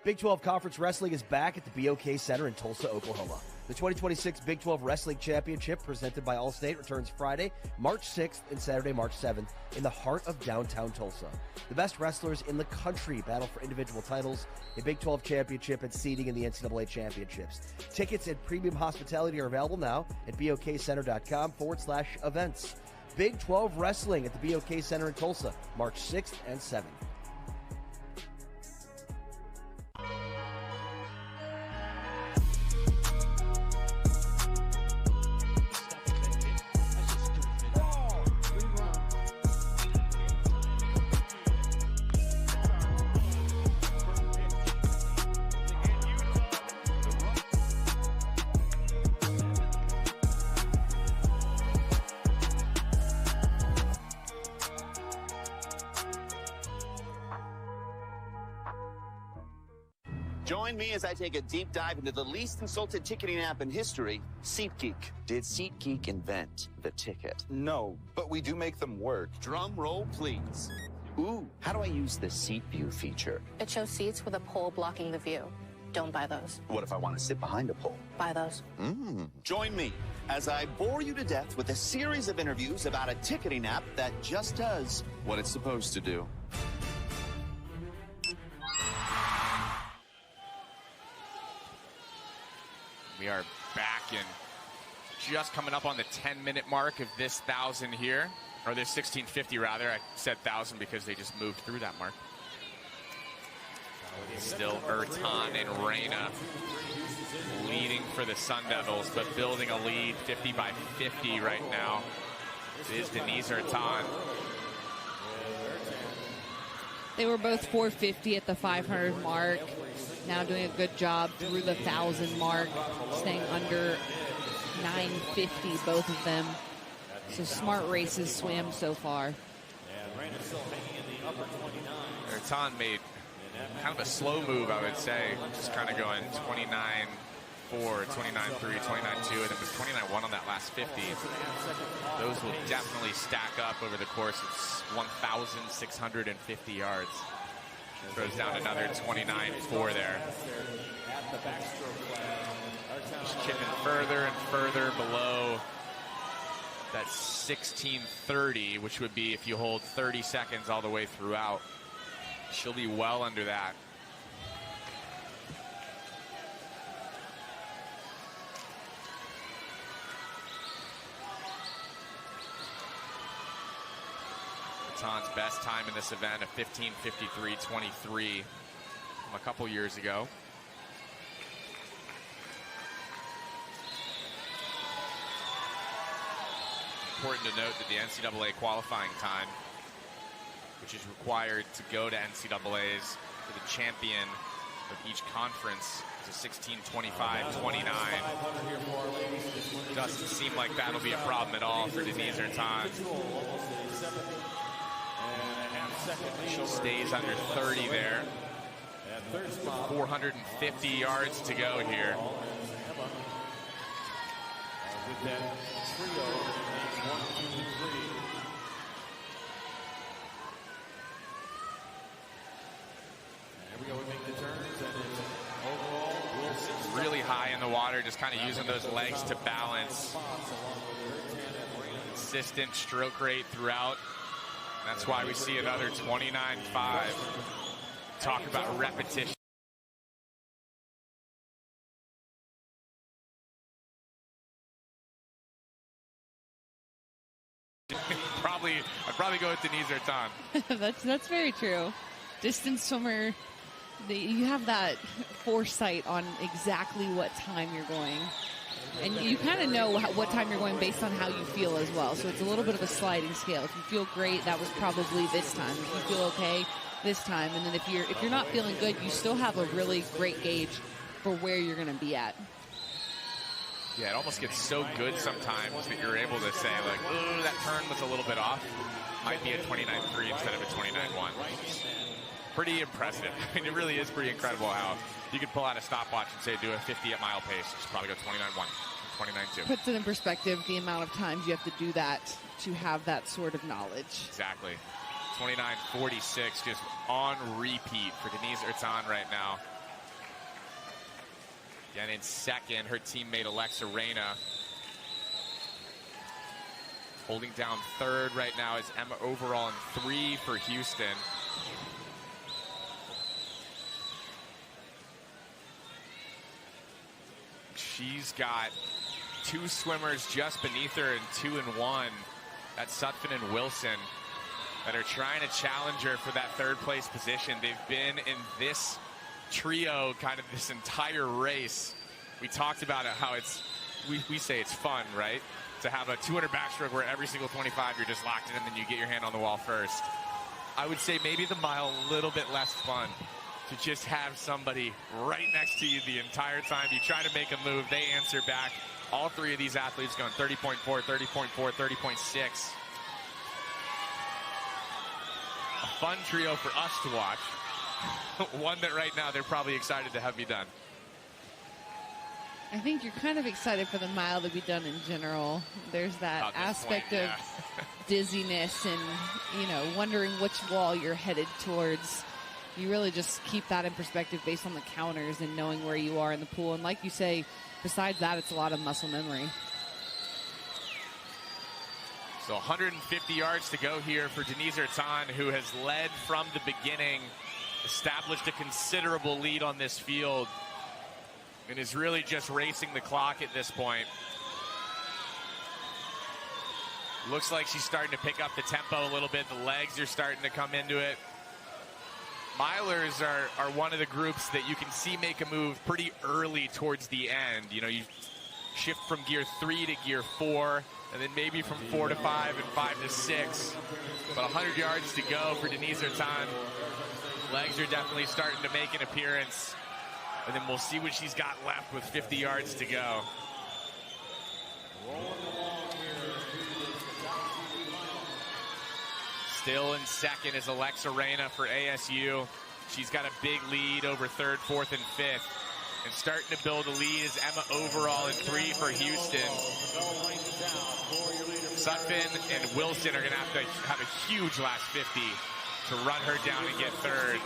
Big 12 Conference Wrestling is back at the BOK Center in Tulsa, Oklahoma. The 2026 Big 12 Wrestling Championship, presented by Allstate, returns Friday, March 6th and Saturday, March 7th in the heart of downtown Tulsa. The best wrestlers in the country battle for individual titles, a Big 12 Championship, and seeding in the NCAA Championships. Tickets and premium hospitality are available now at bokcenter.com/events. Big 12 Wrestling at the BOK Center in Tulsa, March 6th and 7th. Join me as I take a deep dive into the least insulted ticketing app in history, SeatGeek. Did SeatGeek invent the ticket? No, but we do make them work. Drum roll, please. Ooh, how do I use the Seat View feature? It shows seats with a pole blocking the view. Don't buy those. What if I want to sit behind a pole? Buy those. Join me as I bore you to death with a series of interviews about a ticketing app that just does what it's supposed to do. We are back and just coming up on the 10-minute mark of this 1,000 here, or this 1650 rather. I said 1,000 because they just moved through that mark. Still Ertan and Reyna leading for the Sun Devils, but building a lead 50 by 50 right now. It is Denise Ertan. They were both 450 at the 500 mark. Now doing a good job through the 1,000 mark, staying under 950, both of them. So smart races swam so far. Ertan made kind of a slow move, I would say. Just kind of going 29.4, 29.3, 29.2, and it was 29.1 on that last 50. Those will definitely stack up over the course of 1,650 yards. Throws down another 29.4 there. Just chipping further and further below that 16:30, which would be if you hold 30 seconds all the way throughout. She'll be well under that. Ertan's best time in this event, a 15:53.23 from a couple years ago. Important to note that the NCAA qualifying time, which is required to go to NCAAs for the champion of each conference, is a 16:25.29. Doesn't seem like that'll be a problem at all for Denise Ertan. She stays under 30 there. 450 yards to go here. With that trio, 1, 2, 3. There we go. We make the turns, and it's overall Wilson really high in the water, just kind of using those legs to balance. Consistent stroke rate throughout. That's why we see another 29.5. Talk about repetition. I'd probably go with Denise Ertan. That's very true. Distance swimmer, you have that foresight on exactly what time you're going. And you kind of know what time you're going based on how you feel as well. So it's a little bit of a sliding scale. If you feel great, that was probably this time. If you feel okay, this time. And then if you're not feeling good, you still have a really great gauge for where you're going to be at. Yeah, it almost gets so good sometimes that you're able to say, like, ooh, that turn was a little bit off. Might be a 29.3 instead of a 29.1. Pretty impressive. I mean, it really is pretty incredible how you could pull out a stopwatch and say do a 50 at mile pace. Just probably go 29.1, 29.2. Puts it in perspective, the amount of times you have to do that to have that sort of knowledge. Exactly. 29.46 just on repeat for Denise Ertan right now. Again, in second, her teammate Alexa Reyna. Holding down third right now is Emma Overall in 3 for Houston. She's got 2 swimmers just beneath her and 2 and 1. That's Sutphin and Wilson that are trying to challenge her for that third place position. They've been in this trio kind of this entire race. We talked about it, how it's, we say it's fun, right? To have a 200 backstroke where every single 25 you're just locked in and then you get your hand on the wall first. I would say maybe the mile a little bit less fun to just have somebody right next to you the entire time. You try to make a move, they answer back. All 3 of these athletes going 30.4, 30.4, 30.6. A fun trio for us to watch. One that right now they're probably excited to have me done. I think you're kind of excited for the mile to be done in general. There's that aspect of dizziness and, you know, wondering which wall you're headed towards. You really just keep that in perspective based on the counters and knowing where you are in the pool. And like you say, besides that, it's a lot of muscle memory. So 150 yards to go here for Denise Ertan, who has led from the beginning, established a considerable lead on this field, and is really just racing the clock at this point. Looks like she's starting to pick up the tempo a little bit. The legs are starting to come into it. Milers are one of the groups that you can see make a move pretty early towards the end. You know, shift from gear 3 to gear 4, and then maybe from 4 to 5 and 5 to 6. But 100 yards to go for Denise Ertan. Legs are definitely starting to make an appearance. And then we'll see what she's got left with 50 yards to go. Still in second is Alexa Reyna for ASU. She's got a big lead over third, fourth, and fifth. And starting to build a lead is Emma Overall in 3 for Houston. Sutphin and Wilson are going to have a huge last 50 to run her down and get third.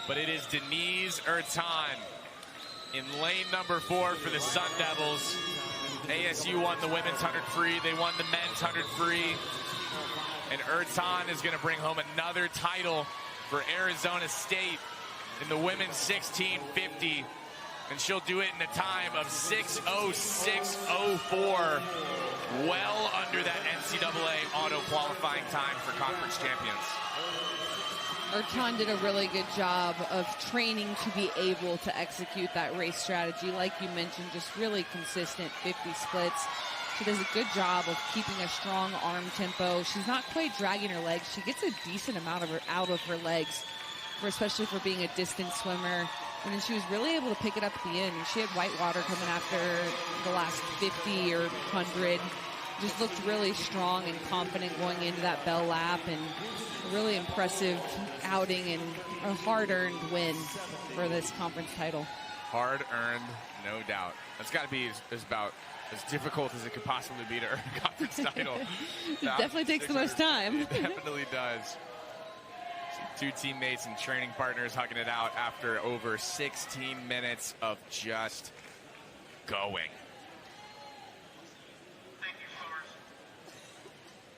But it is Denise Ertan in lane number 4 for the Sun Devils. ASU won the women's 100 free. They won the men's 100 free. And Ertan is going to bring home another title for Arizona State in the women's 1650. And she'll do it in a time of 6:06:04. Well under that NCAA auto qualifying time for conference champions. Ertan did a really good job of training to be able to execute that race strategy. Like you mentioned, just really consistent 50 splits. She does a good job of keeping a strong arm tempo. She's not quite dragging her legs. She gets a decent amount of her out of her legs, especially for being a distance swimmer. And then she was really able to pick it up at the end. She had Whitewater coming after the last 50 or 100. Just looked really strong and confident going into that bell lap, and a really impressive outing and a hard-earned win for this conference title. Hard-earned, no doubt. That's got to be about as difficult as it could possibly be to earn a conference title. It definitely takes the most time. It definitely does. Two teammates and training partners hugging it out after over 16 minutes of just going.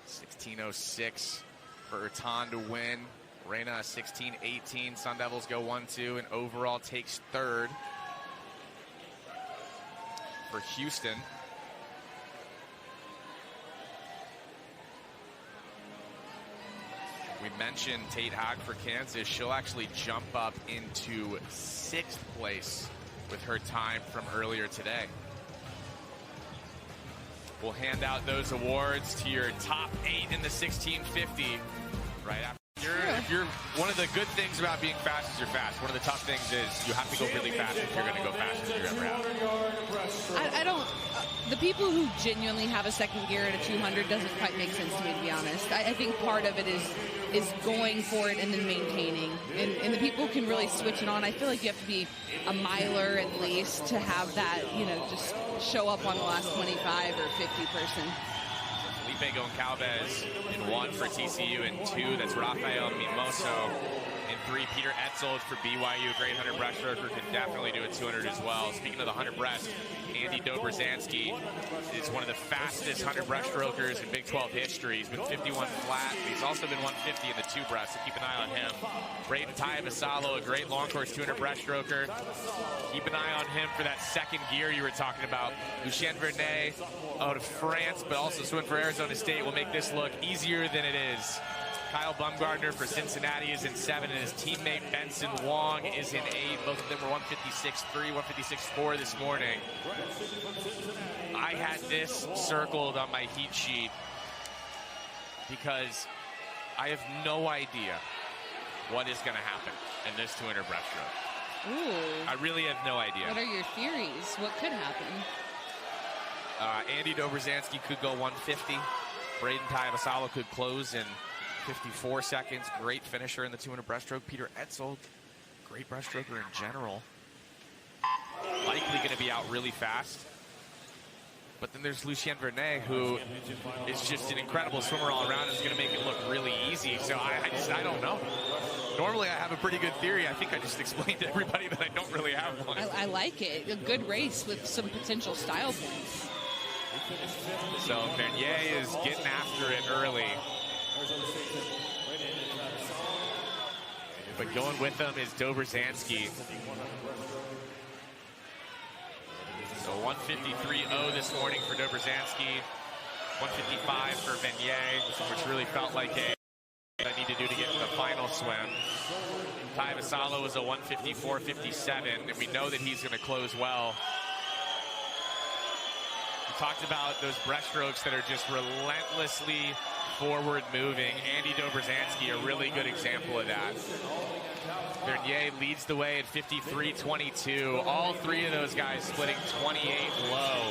16:06 for Ertan to win. Reyna 16:18. Sun Devils go 1-2, and Overall takes third for Houston. We mentioned Tate Hogg for Kansas. She'll actually jump up into 6th place with her time from earlier today. We'll hand out those awards to your top 8 in the 1650 right after. If you're one of the good things about being fast is you're fast. One of the tough things is you have to go really fast if you're going to go faster than you ever have. I don't. The people who genuinely have a second gear at a 200 doesn't quite make sense to me, to be honest. I think part of it is going for it and then maintaining. And the people who can really switch it on. I feel like you have to be a miler at least to have that, just show up on the last 25 or 50 person. Felipe Goncalves in 1 for TCU, and 2, that's Rafael Mimoso. In 3, Peter Etzold for BYU, a great 100 breaststroker, could definitely do a 200 as well. Speaking of the 100 breast, Andy Dobrzansky is one of the fastest 100 breaststrokers in Big 12 history. He's been 51 flat. He's also been 150 in the 2 breast, so keep an eye on him. Braden Tayabasalo, a great long course 200 breaststroker. Keep an eye on him for that second gear you were talking about. Lucien Vernet out of France, but also swimming for Arizona State, will make this look easier than it is. Kyle Bumgardner for Cincinnati is in 7, and his teammate Benson Wong is in 8. Both of them were 156.3, 156.4 this morning. I had this circled on my heat sheet because I have no idea what is going to happen in this 200 breaststroke. Ooh. I really have no idea. What are your theories? What could happen? Andy Dobrzansky could go 150. Braden Tayabasalo could close in 54 seconds. Great finisher in the 200 breaststroke. Peter Etzold, great breaststroker in general. Likely going to be out really fast. But then there's Lucien Vernet, who is just an incredible swimmer all around and is going to make it look really easy. So I don't know. Normally I have a pretty good theory. I think I just explained to everybody that I don't really have one. I like it. A good race with some potential style points. So Vernier is getting after it early. But going with them is Dobrzansky. So 153.0 this morning for Dobrzansky. 155 for Vernier, which really felt like I need to do to get to the final swim. Ty Vassallo is a 154.57, and we know that he's going to close well. We talked about those breaststrokes that are just relentlessly forward moving. Andy Dobrzansky, a really good example of that. Bernier leads the way at 53.22. All three of those guys splitting 28 low.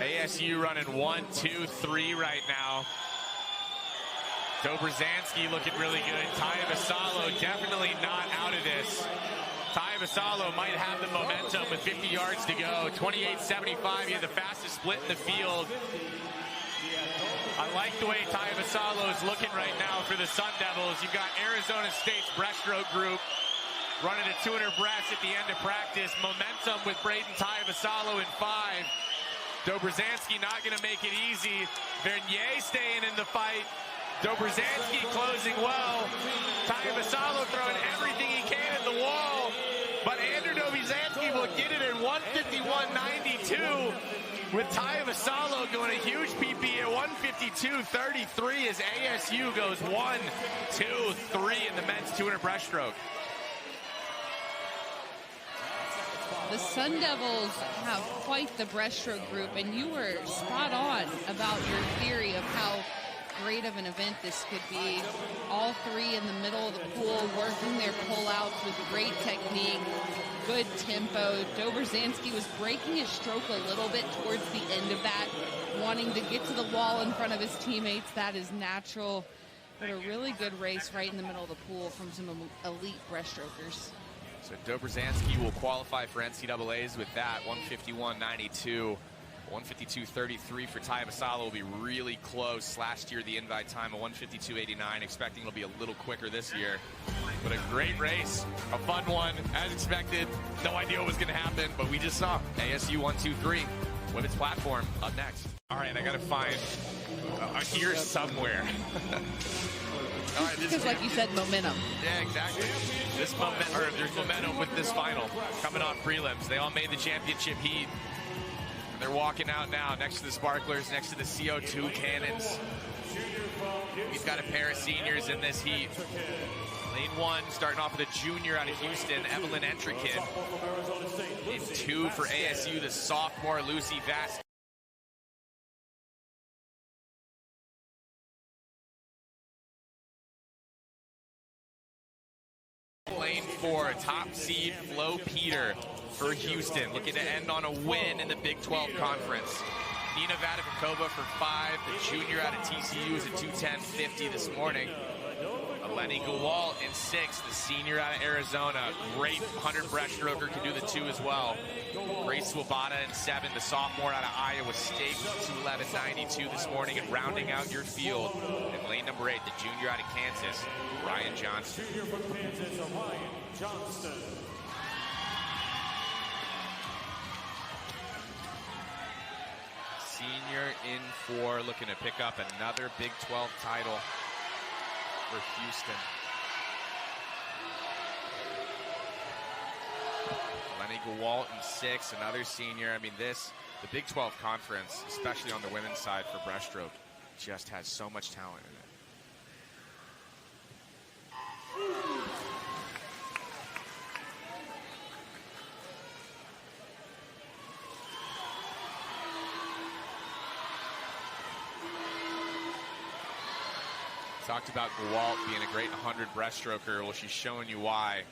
ASU running 1, 2, 3 right now. Dobrzansky looking really good. Ty Vassallo definitely not out of this. Ty Vassallo might have the momentum with 50 yards to go. 28.75, he had the fastest split in the field. I like the way Ty Vassallo is looking right now for the Sun Devils. You've got Arizona State's breaststroke group running a 200 breast at the end of practice. Momentum with Braden Ty Vassallo in 5. Dobrzansky not going to make it easy. Bernier staying in the fight. Dobrzansky closing well. Ty Vassallo throwing everything he can at the wall. But Andrew Dobrzansky will get it in 151.92 with Ty Vassallo going a huge PP at 152.33 as ASU goes 1, 2, 3 in the men's 200 breaststroke. The Sun Devils have quite the breaststroke group, and you were spot on about your theory of how great of an event this could be. All three in the middle of the pool working their pullouts with great technique, good tempo. Dobrzansky was breaking his stroke a little bit towards the end of that, wanting to get to the wall in front of his teammates. That is natural, but a really good race right in the middle of the pool from some elite breaststrokers. So Dobrzansky will qualify for NCAAs with that 151.92. 152.33 for Ty Vassallo will be really close. Last year, the invite time of 152.89. Expecting it'll be a little quicker this year. But a great race, a fun one, as expected. No idea what was going to happen, but we just saw ASU 1, 2, 3. Women's platform up next. All right, I got to find a here somewhere. All right, because, like you said, momentum. Yeah, exactly. There's momentum with this final coming off prelims. They all made the championship heat. They're walking out now next to the sparklers, next to the CO2 cannons. We've got a pair of seniors in this heat. Lane 1, starting off with a junior out of Houston, Evelyn Entrikin. In 2 for ASU, the sophomore, Lucy Vast. Lane 4, top seed Flo Peter for Houston, looking to end on a win in the Big 12 Conference. Nina Vadavikova for 5, the junior out of TCU is at 210.50 this morning. Eleni Gawal in 6, the senior out of Arizona. Great 100 breaststroker, can do the 2 as well. Grace Swoboda in 7, the sophomore out of Iowa State, 211.92 this morning. And rounding out your field in lane number 8, the junior out of Kansas, Ryan Johnston. Senior in 4, looking to pick up another Big 12 title for Houston. Eleni Gawal in 6, another senior. I mean, the Big 12 Conference, especially on the women's side for breaststroke, just has so much talent in it. Talked about Gawalt being a great 100 breaststroker. Well, she's showing you why.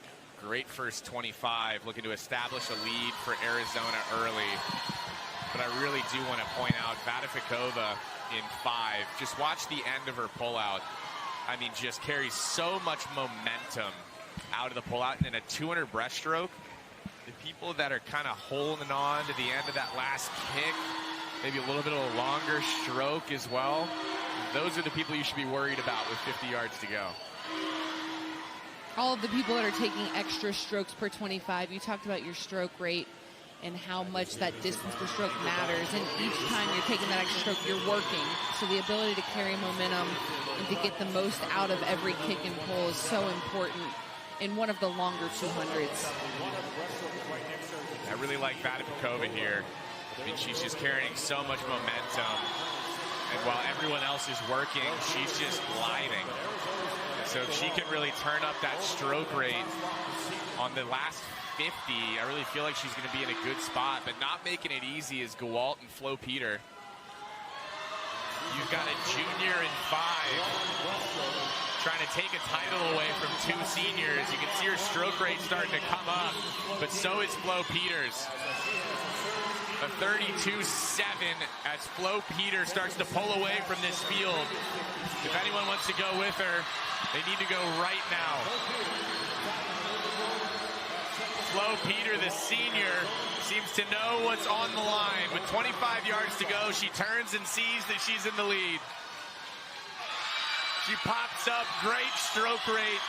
Great first 25, looking to establish a lead for Arizona early. But I really do want to point out Vadafikova in 5. Just watch the end of her pullout. I mean, just carries so much momentum out of the pullout. And in a 200 breaststroke, the people that are kind of holding on to the end of that last kick, maybe a little bit of a longer stroke as well, those are the people you should be worried about with 50 yards to go. All of the people that are taking extra strokes per 25, you talked about your stroke rate and how much that distance per stroke matters. And each time you're taking that extra stroke, you're working. So the ability to carry momentum and to get the most out of every kick and pull is so important in one of the longer 200s. I really like Vadafikova here. I mean, she's just carrying so much momentum. And while everyone else is working, she's just gliding. And so if she can really turn up that stroke rate on the last 50, I really feel like she's going to be in a good spot. But not making it easy is Gewalt and Flo Peter. You've got a junior in 5 trying to take a title away from 2 seniors. You can see her stroke rate starting to come up, but so is Flo Peters. A 32-7 as Flo Peter starts to pull away from this field. If anyone wants to go with her, they need to go right now. Flo Peter, the senior, seems to know what's on the line. With 25 yards to go, she turns and sees that she's in the lead. She pops up, great stroke rate.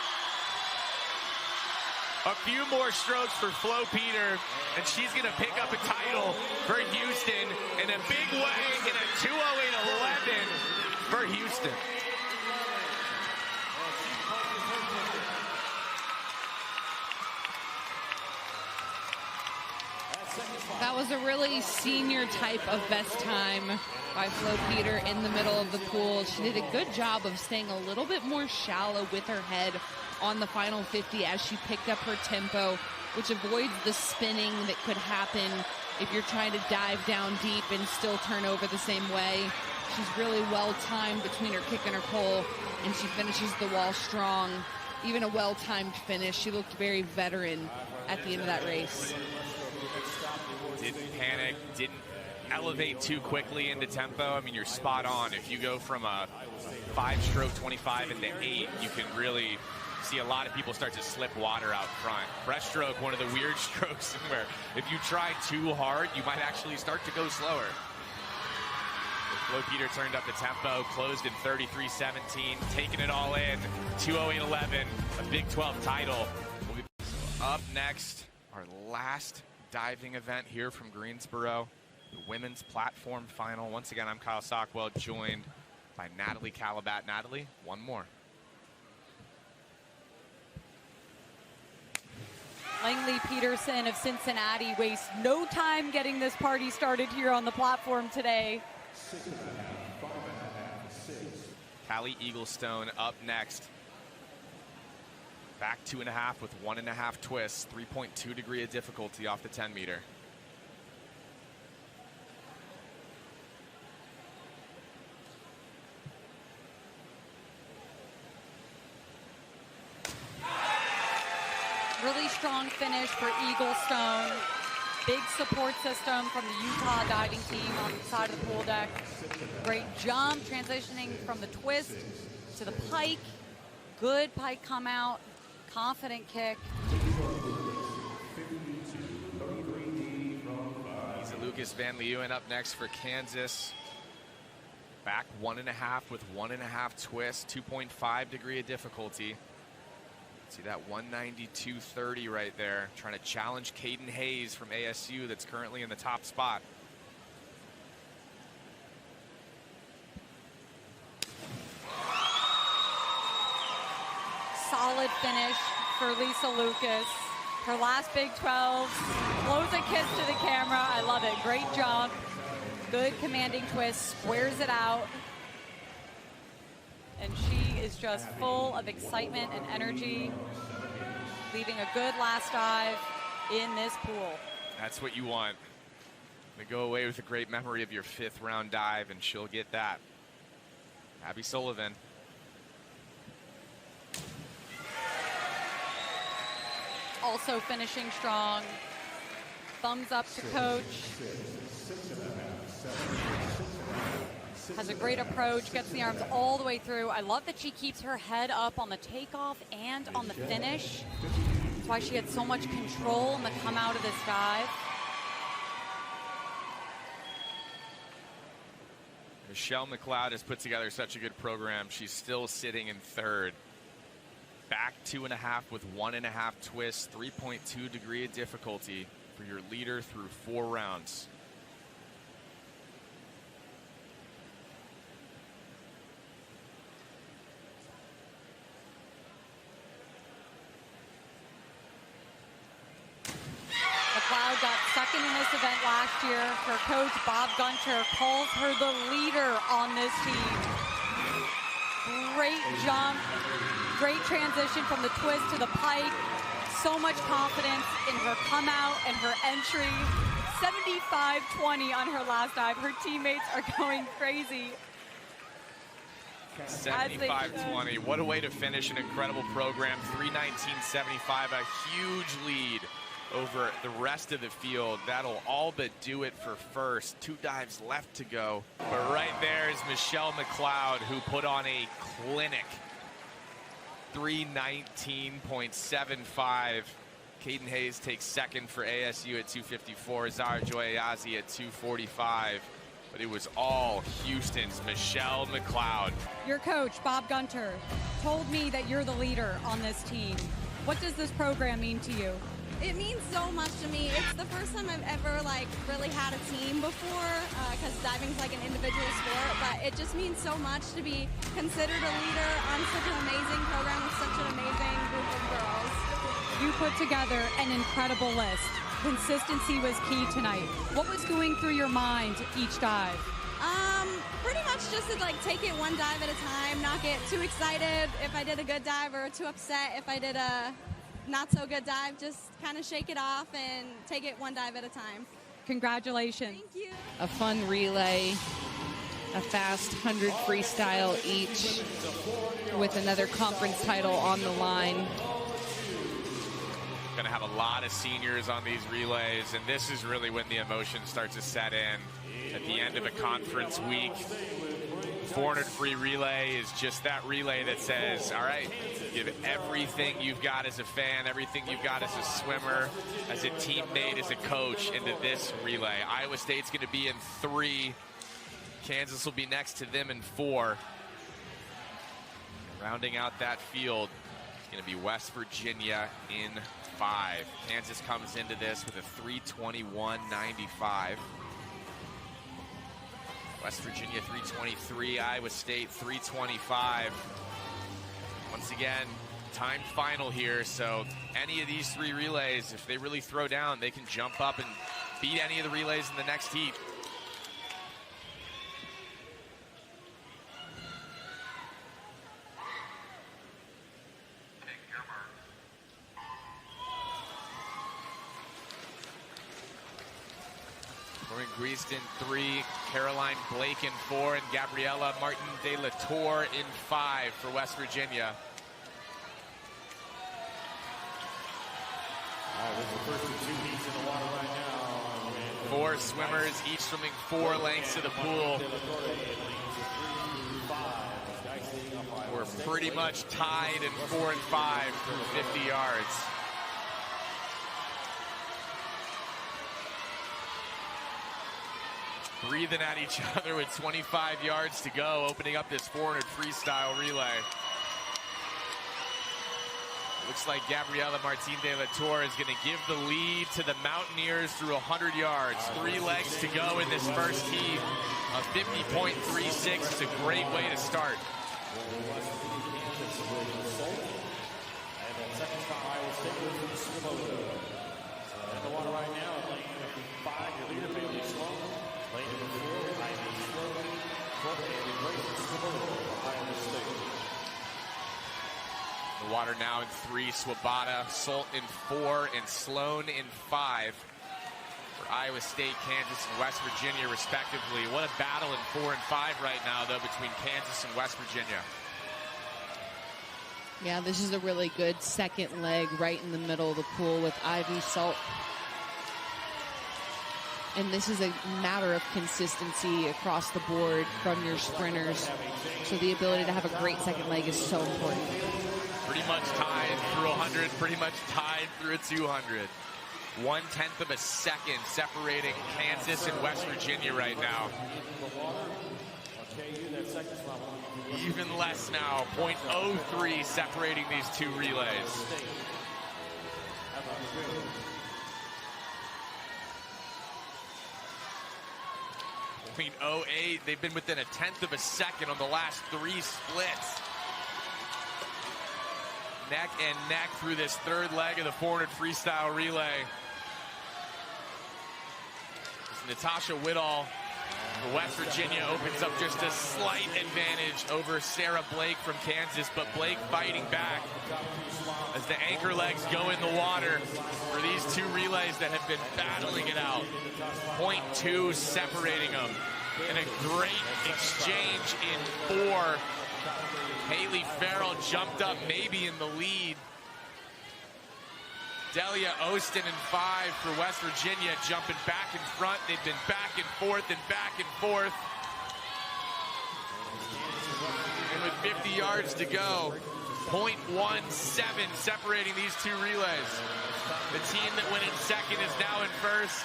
A few more strokes for Flo Peter, and she's going to pick up a title for Houston in a big way in a 2:08.11 for Houston. That was a really senior type of best time by Flo Peter in the middle of the pool. She did a good job of staying a little bit more shallow with her head on the final 50 as she picked up her tempo, which avoids the spinning that could happen if you're trying to dive down deep and still turn over the same way. She's really well timed between her kick and her pull, and she finishes the wall strong. Even a well-timed finish. She looked very veteran at the end of that race. Didn't panic, didn't elevate too quickly into tempo. I mean, you're spot on. If you go from a 5-stroke 25 into 8, you can really see a lot of people start to slip water out front. Breaststroke, one of the weird strokes where if you try too hard, you might actually start to go slower. Flo Peter turned up the tempo, closed in 33-17, taking it all in, 2:08.11, a Big 12 title. Up next, our last diving event here from Greensboro, the women's platform final. Once again, I'm Kyle Sockwell, joined by Natalie Calabat. Natalie, one more. Langley Peterson of Cincinnati wastes no time getting this party started here on the platform today. Callie Eaglestone up next. Back 2.5 with 1.5 twists, 3.2 degree of difficulty off the 10 meter. Really strong finish for Eaglestone. Big support system from the Utah diving team on the side of the pool deck. Great jump, transitioning from the twist to the pike. Good pike come out. Confident kick. Lisa Lucas Van Leeuwen up next for Kansas. Back 1.5 with 1.5 twists, 2.5 degree of difficulty. See that 192.30 right there. Trying to challenge Caden Hayes from ASU that's currently in the top spot. Solid finish for Lisa Lucas. Her last Big 12. Blows a kiss to the camera. I love it. Great jump. Good commanding twist. Squares it out. And she is just full of excitement and energy, leaving a good last dive in this pool. That's what you want. To go away with a great memory of your 5th round dive, and she'll get that. Abby Sullivan. Also finishing strong. Thumbs up to coach. Has a great approach, gets the arms all the way through. I love that she keeps her head up on the takeoff and on the finish. That's why she had so much control in the come out of this dive. Michelle McLeod has put together such a good program. She's still sitting in 3rd. Back 2.5 with 1.5 twists, 3.2 degree of difficulty for your leader through 4 rounds. McLeod got second in this event last year. Her coach, Bob Gunter, calls her the leader on this team. Great jump, great transition from the twist to the pike. So much confidence in her come out and her entry. 75-20 on her last dive. Her teammates are going crazy. 75-20. What a way to finish an incredible program. 3:19.75, a huge lead over the rest of the field. That'll all but do it for first. 2 dives left to go. But right there is Michelle McLeod, who put on a clinic. 3:19.75. Caden Hayes takes second for ASU at 2:54. Zara Joy Ayazi at 2:45. But it was all Houston's Michelle McLeod. Your coach, Bob Gunter, told me that you're the leader on this team. What does this program mean to you? It means so much to me. It's the first time I've ever really had a team before, because diving's like an individual sport, but it just means so much to be considered a leader on such an amazing program with such an amazing group of girls. You put together an incredible list. Consistency was key tonight. What was going through your mind each dive? Pretty much just to take it one dive at a time, not get too excited if I did a good dive or too upset if I did a not so good dive. Just kind of shake it off and take it one dive at a time. Congratulations. Thank you. A fun relay, a fast 100 freestyle each with another conference title on the line. Going to have a lot of seniors on these relays, and this is really when the emotion starts to set in at the end of a conference week. 400 free relay is just that relay that says, all right, give everything you've got as a fan, everything you've got as a swimmer, as a teammate, as a coach into this relay. Iowa State's going to be in 3. Kansas will be next to them in 4. Rounding out that field is going to be West Virginia in 5. Kansas comes into this with a 3:21.95. West Virginia 3:23, Iowa State 3:25. Once again, time final here, so any of these 3 relays, if they really throw down, they can jump up and beat any of the relays in the next heat. Greased in 3, Caroline Blake in 4, and Gabriela Martin de la Tour in 5 for West Virginia. This is the first of 2 heats in the water right now. 4 swimmers, each swimming 4 lengths to the pool. We're pretty much tied in 4 and 5 through 50 yards. Breathing at each other with 25 yards to go, opening up this 400 freestyle relay. Looks like Gabriela Martin de la Tour is going to give the lead to the Mountaineers through 100 yards. 3 legs to go in this first heat. A 50.36 is a great way to start. And then second spot, Iowa State goes to Sloan. In the water right now, lane number 5, your leader, Bailey Sloan. Lane number 4, Ivy Sloan. Fourth, Andy Grace, Iowa State. The water now in 3, Swabata, Solt in 4, and Sloan in 5 for Iowa State, Kansas, and West Virginia, respectively. What a battle in 4 and 5 right now, though, between Kansas and West Virginia. Yeah, this is a really good second leg right in the middle of the pool with Ivy, Salt. And this is a matter of consistency across the board from your sprinters. So the ability to have a great second leg is so important. Pretty much tied through 100, pretty much tied through a 200. 1/10 of a second separating Kansas and West Virginia right now. Even less now, 0.03 separating these 2 relays. Between 0.08, they've been within a 1/10 of a second on the last 3 splits. Neck and neck through this 3rd leg of the 400 freestyle relay. Natasha Whittall for West Virginia opens up just a slight advantage over Sarah Blake from Kansas, but Blake fighting back as the anchor legs go in the water for these two relays that have been battling it out. 0.2 separating them. And a great exchange in 4. Haley Farrell jumped up maybe in the lead. Delia Ostin in 5 for West Virginia, jumping back in front. They've been back and forth and back and forth. And with 50 yards to go, 0.17 separating these two relays. The team that went in second is now in first.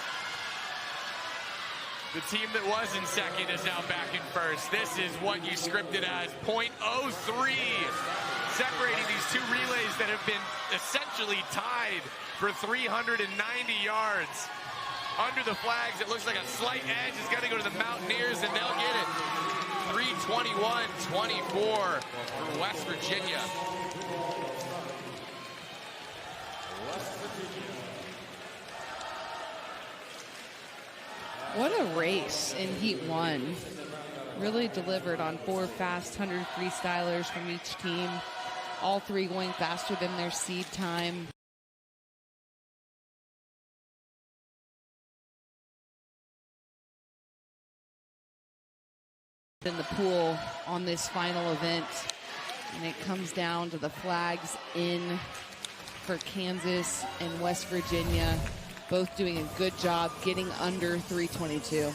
The team that was in second is now back in first. This is what you scripted as 0.03 separating these two relays that have been essentially tied for 390 yards. Under the flags, it looks like a slight edge is going to go to the Mountaineers, and they'll get it. 3:21-24 for West Virginia. What a race in Heat 1. Really delivered on 4 fast 100 freestylers from each team. All 3 going faster than their seed time. In the pool on this final event. And it comes down to the flags in for Kansas and West Virginia. Both doing a good job getting under 322.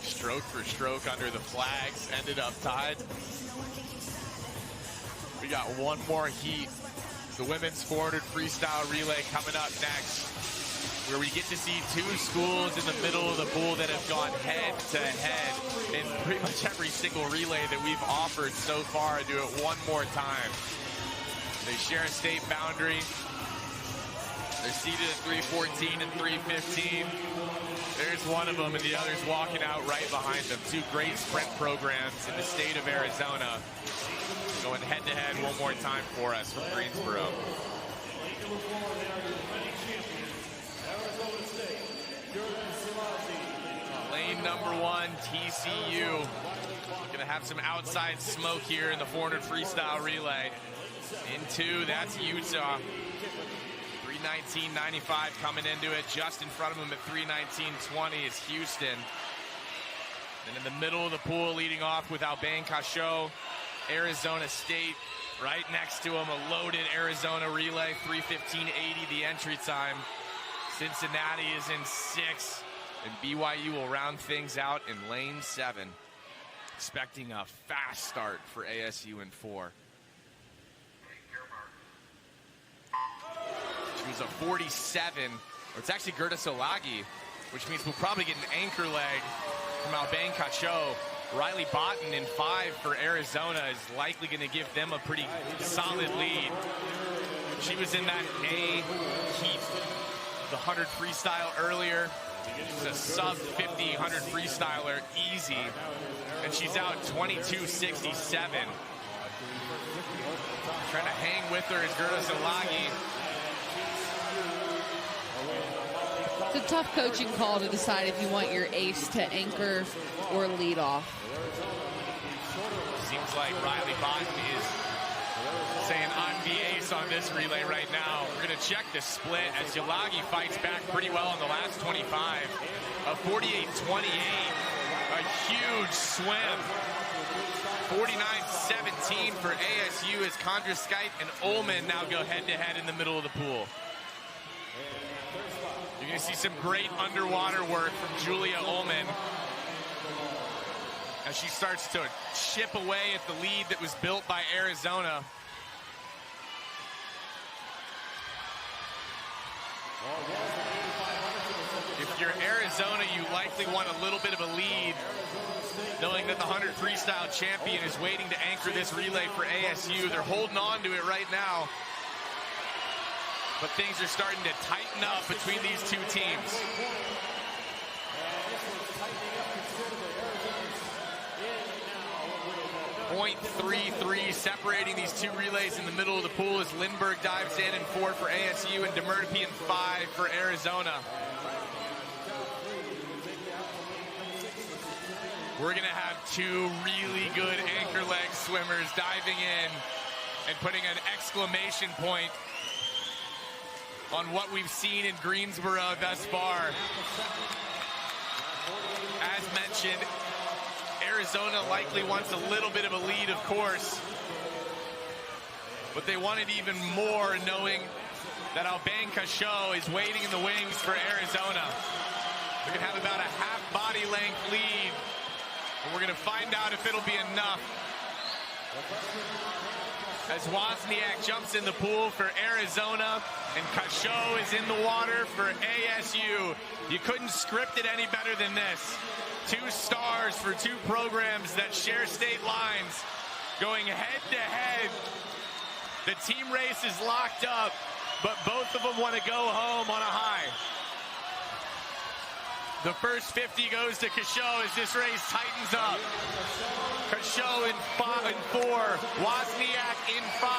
Stroke for stroke under the flags, ended up tied. We got one more heat. The women's 400 freestyle relay coming up next, where we get to see 2 schools in the middle of the pool that have gone head to head in pretty much every single relay that we've offered so far. Do it one more time. They share a state boundary. They're seated at 314 and 315. There's one of them, and the other's walking out right behind them. 2 great sprint programs in the state of Arizona. Going head-to-head one more time for us from Greensboro. Lane number 1, TCU. Gonna have some outside smoke here in the 400 freestyle relay. In 2, that's Utah. 3:19.95 coming into it. Just in front of him at 3:19.20 is Houston. And in the middle of the pool, leading off with Alban Cachot, Arizona State. Right next to him, a loaded Arizona relay, 3:15.80 the entry time. Cincinnati is in 6, and BYU will round things out in lane 7. Expecting a fast start for ASU in 4. She was a 47, or it's actually Gerda Solagi, which means we'll probably get an anchor leg from Alban Cachot. Riley Botten in 5 for Arizona is likely going to give them a pretty solid lead. She was in that A heat, the 100 freestyle earlier. She's a sub-50 100 freestyler, easy. And she's out 22:67. Trying to hang with her is Gerda Solagi. It's a tough coaching call to decide if you want your ace to anchor or lead off. Seems like Riley Botten is saying, I'm the ace on this relay right now. We're going to check the split as Yolagi fights back pretty well in the last 25. A 48-28, a huge swim. 49-17 for ASU as Condra Skite and Ullman now go head-to-head in the middle of the pool. You're going to see some great underwater work from Julia Ullman as she starts to chip away at the lead that was built by Arizona. If you're Arizona, you likely want a little bit of a lead, knowing that the 100 freestyle champion is waiting to anchor this relay for ASU. They're holding on to it right now, but things are starting to tighten up between these two teams. .33 separating these two relays in the middle of the pool as Lindbergh dives in 4 for ASU and Demertepe in 5 for Arizona. we're going to have two really good anchor leg swimmers diving in and putting an exclamation point on what we've seen in Greensboro thus far. As mentioned, Arizona likely wants a little bit of a lead, of course, but they want it even more knowing that Alban Cachot is waiting in the wings for Arizona. They're going to have about a half body length lead, and we're going to find out if it'll be enough. As Wozniak jumps in the pool for Arizona and Cachot is in the water for ASU. You couldn't script it any better than this. Two stars for two programs that share state lines going head to head. The team race is locked up, but both of them want to go home on a high. The first 50 goes to Cachot as this race tightens up. Cachot in 4, Wozniak in 5.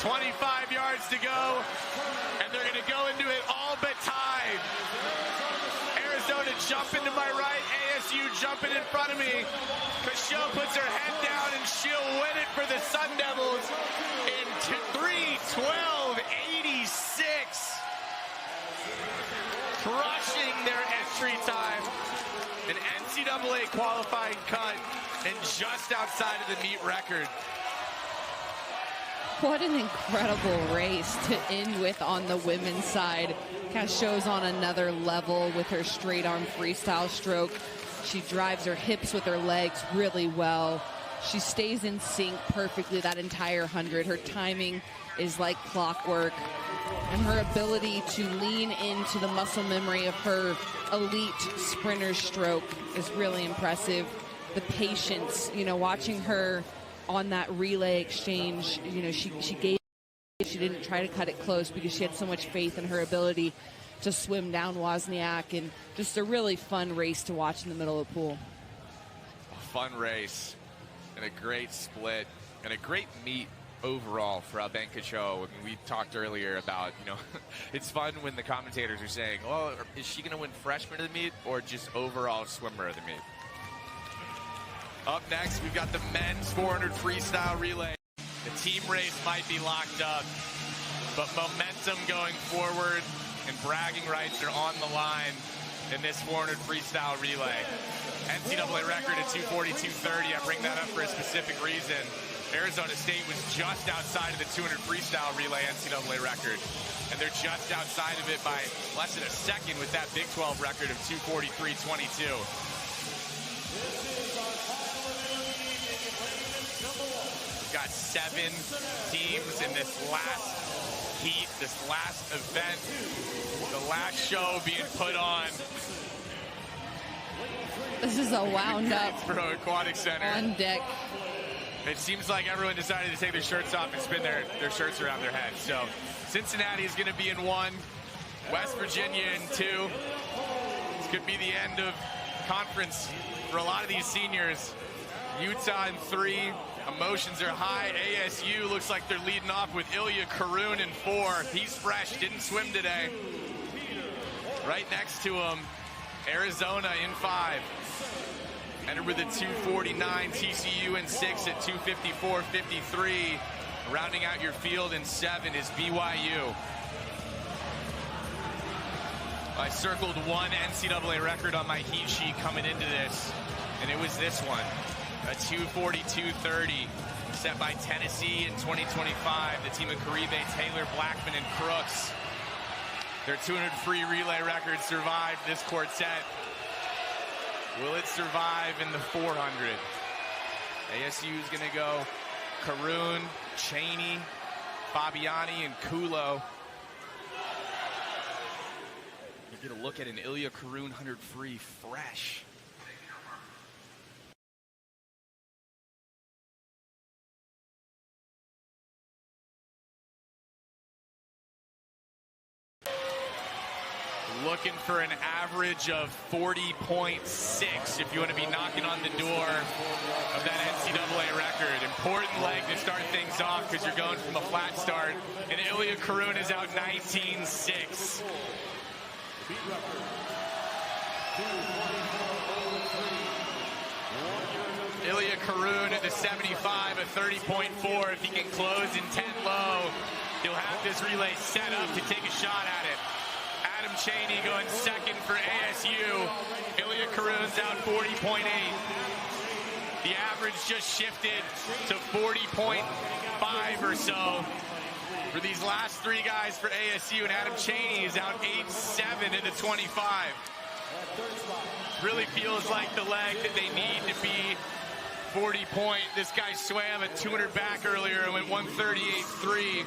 25 yards to go, and they're going to go into it all but tied. Arizona jumping to my right, ASU jumping in front of me. Cachot puts her head down, and she'll win it for the Sun Devils in 3:12.86. Crushing their entry time. An NCAA qualifying cut and just outside of the meet record. What an incredible race to end with on the women's side. Cachot's on another level with her straight arm freestyle stroke. She drives her hips with her legs really well. She stays in sync perfectly that entire 100. Her timing is like clockwork. And her ability to lean into the muscle memory of her elite sprinter stroke is really impressive. The patience, watching her on that relay exchange, she gave, she didn't try to cut it close because she had so much faith in her ability to swim down Wozniak, and just a really fun race to watch in the middle of the pool. A fun race and a great split and a great meet overall for Alban Cachot. I mean, we talked earlier about, it's fun when the commentators are saying, well, is she going to win freshman of the meet or just overall swimmer of the meet? Up next, we've got the men's 400 freestyle relay. The team race might be locked up, but momentum going forward and bragging rights are on the line in this 400 freestyle relay. NCAA record at 2:42.30. I bring that up for a specific reason. Arizona State was just outside of the 200 freestyle relay NCAA record, and they're just outside of it by less than a second with that Big 12 record of 2:43.22. We've got 7 teams in this last heat, this last event, the last show being put on. This is a wound up Greensboro Aquatic Center. On deck. It seems like everyone decided to take their shirts off and spin their shirts around their heads. So Cincinnati is going to be in 1, West Virginia in 2. This could be the end of conference for a lot of these seniors. Utah in 3. Emotions are high. ASU looks like they're leading off with Ilya Karoun in 4. He's fresh, didn't swim today. Right next to him, Arizona in 5. Entered with a 2:49, TCU in 6 at 2:54.53. Rounding out your field in 7 is BYU. I circled one NCAA record on my heat sheet coming into this, and it was this one, a 2:42.30 set by Tennessee in 2025. The team of Caribe, Taylor, Blackman, and Crooks. Their 200 free relay record survived this quartet. Will it survive in the 400? ASU is going to go Karoun, Cheney, Fabiani, and Kulo. You get a look at an Ilya Karoun 100 free fresh. Looking for an average of 40.6 if you want to be knocking on the door of that NCAA record. Important leg to start things off because you're going from a flat start. And Ilya Karoun is out 19.6. Karoun at the 75, a 30.4. If he can close in 10 low, he'll have this relay set up to take a shot at it. Adam Chaney going second for ASU. Ilya Karoun's out 40.8. The average just shifted to 40.5 or so for these last three guys for ASU, and Adam Chaney is out 8-7 in the 25. Really feels like the leg that they need to be 40 point. This guy swam at 200 back earlier and went 138.3.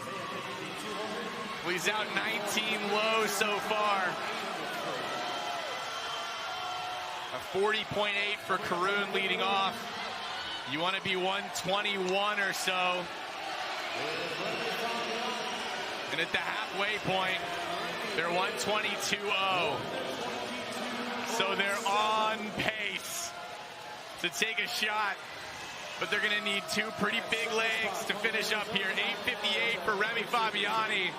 Well, he's out 19 low so far. A 40.8 for Karoun leading off. You want to be 121 or so. And at the halfway point, they're 122.0. So they're on pace to take a shot, but they're going to need two pretty big legs to finish up here. 8:58 for Remy Fabiani.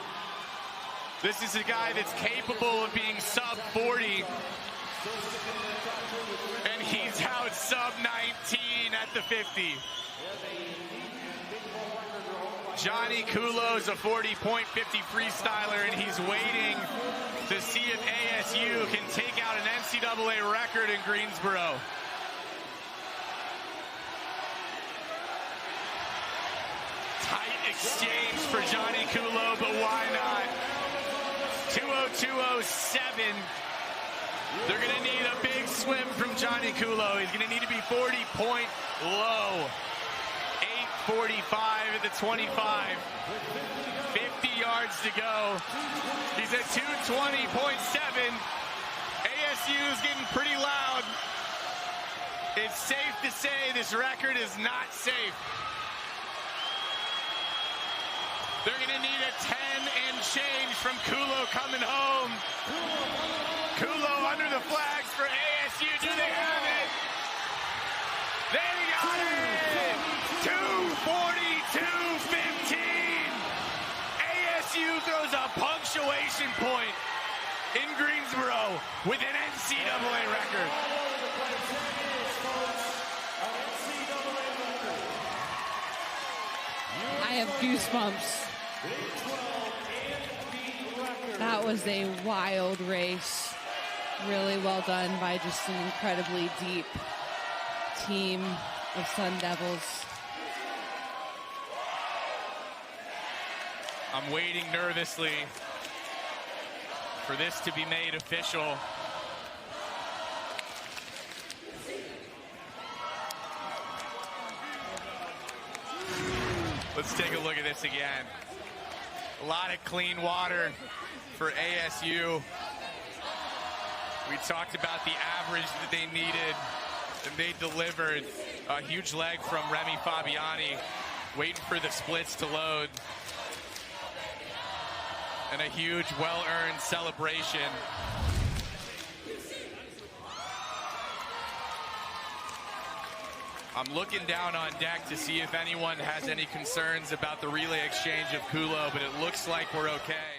This is a guy that's capable of being sub 40, and he's out sub 19 at the 50. Johnny Kulo's a 40.50 freestyler, and he's waiting to see if ASU can take out an NCAA record in Greensboro. Tight exchange for Johnny Kulo, but why not? 2:02.07. They're going to need a big swim from Johnny Kulo. He's going to need to be 40 point low. 8:45 at the 25. 50 yards to go. He's at 2:20.7. ASU is getting pretty loud. It's safe to say this record is not safe. They're going to need a 10 and change from Kulo coming home. Kulo under the flags for ASU. Do they have it? They got it! 2:42.15. ASU throws a punctuation point in Greensboro with an NCAA record. I have goosebumps. That was a wild race. Really well done by just an incredibly deep team of Sun Devils. I'm waiting nervously for this to be made official. Let's take a look at this again. A lot of clean water for ASU. We talked about the average that they needed, and they delivered. A huge leg from Remy Fabiani, waiting for the splits to load. And a huge, well-earned celebration. I'm looking down on deck to see if anyone has any concerns about the relay exchange of Kulo, but it looks like we're okay.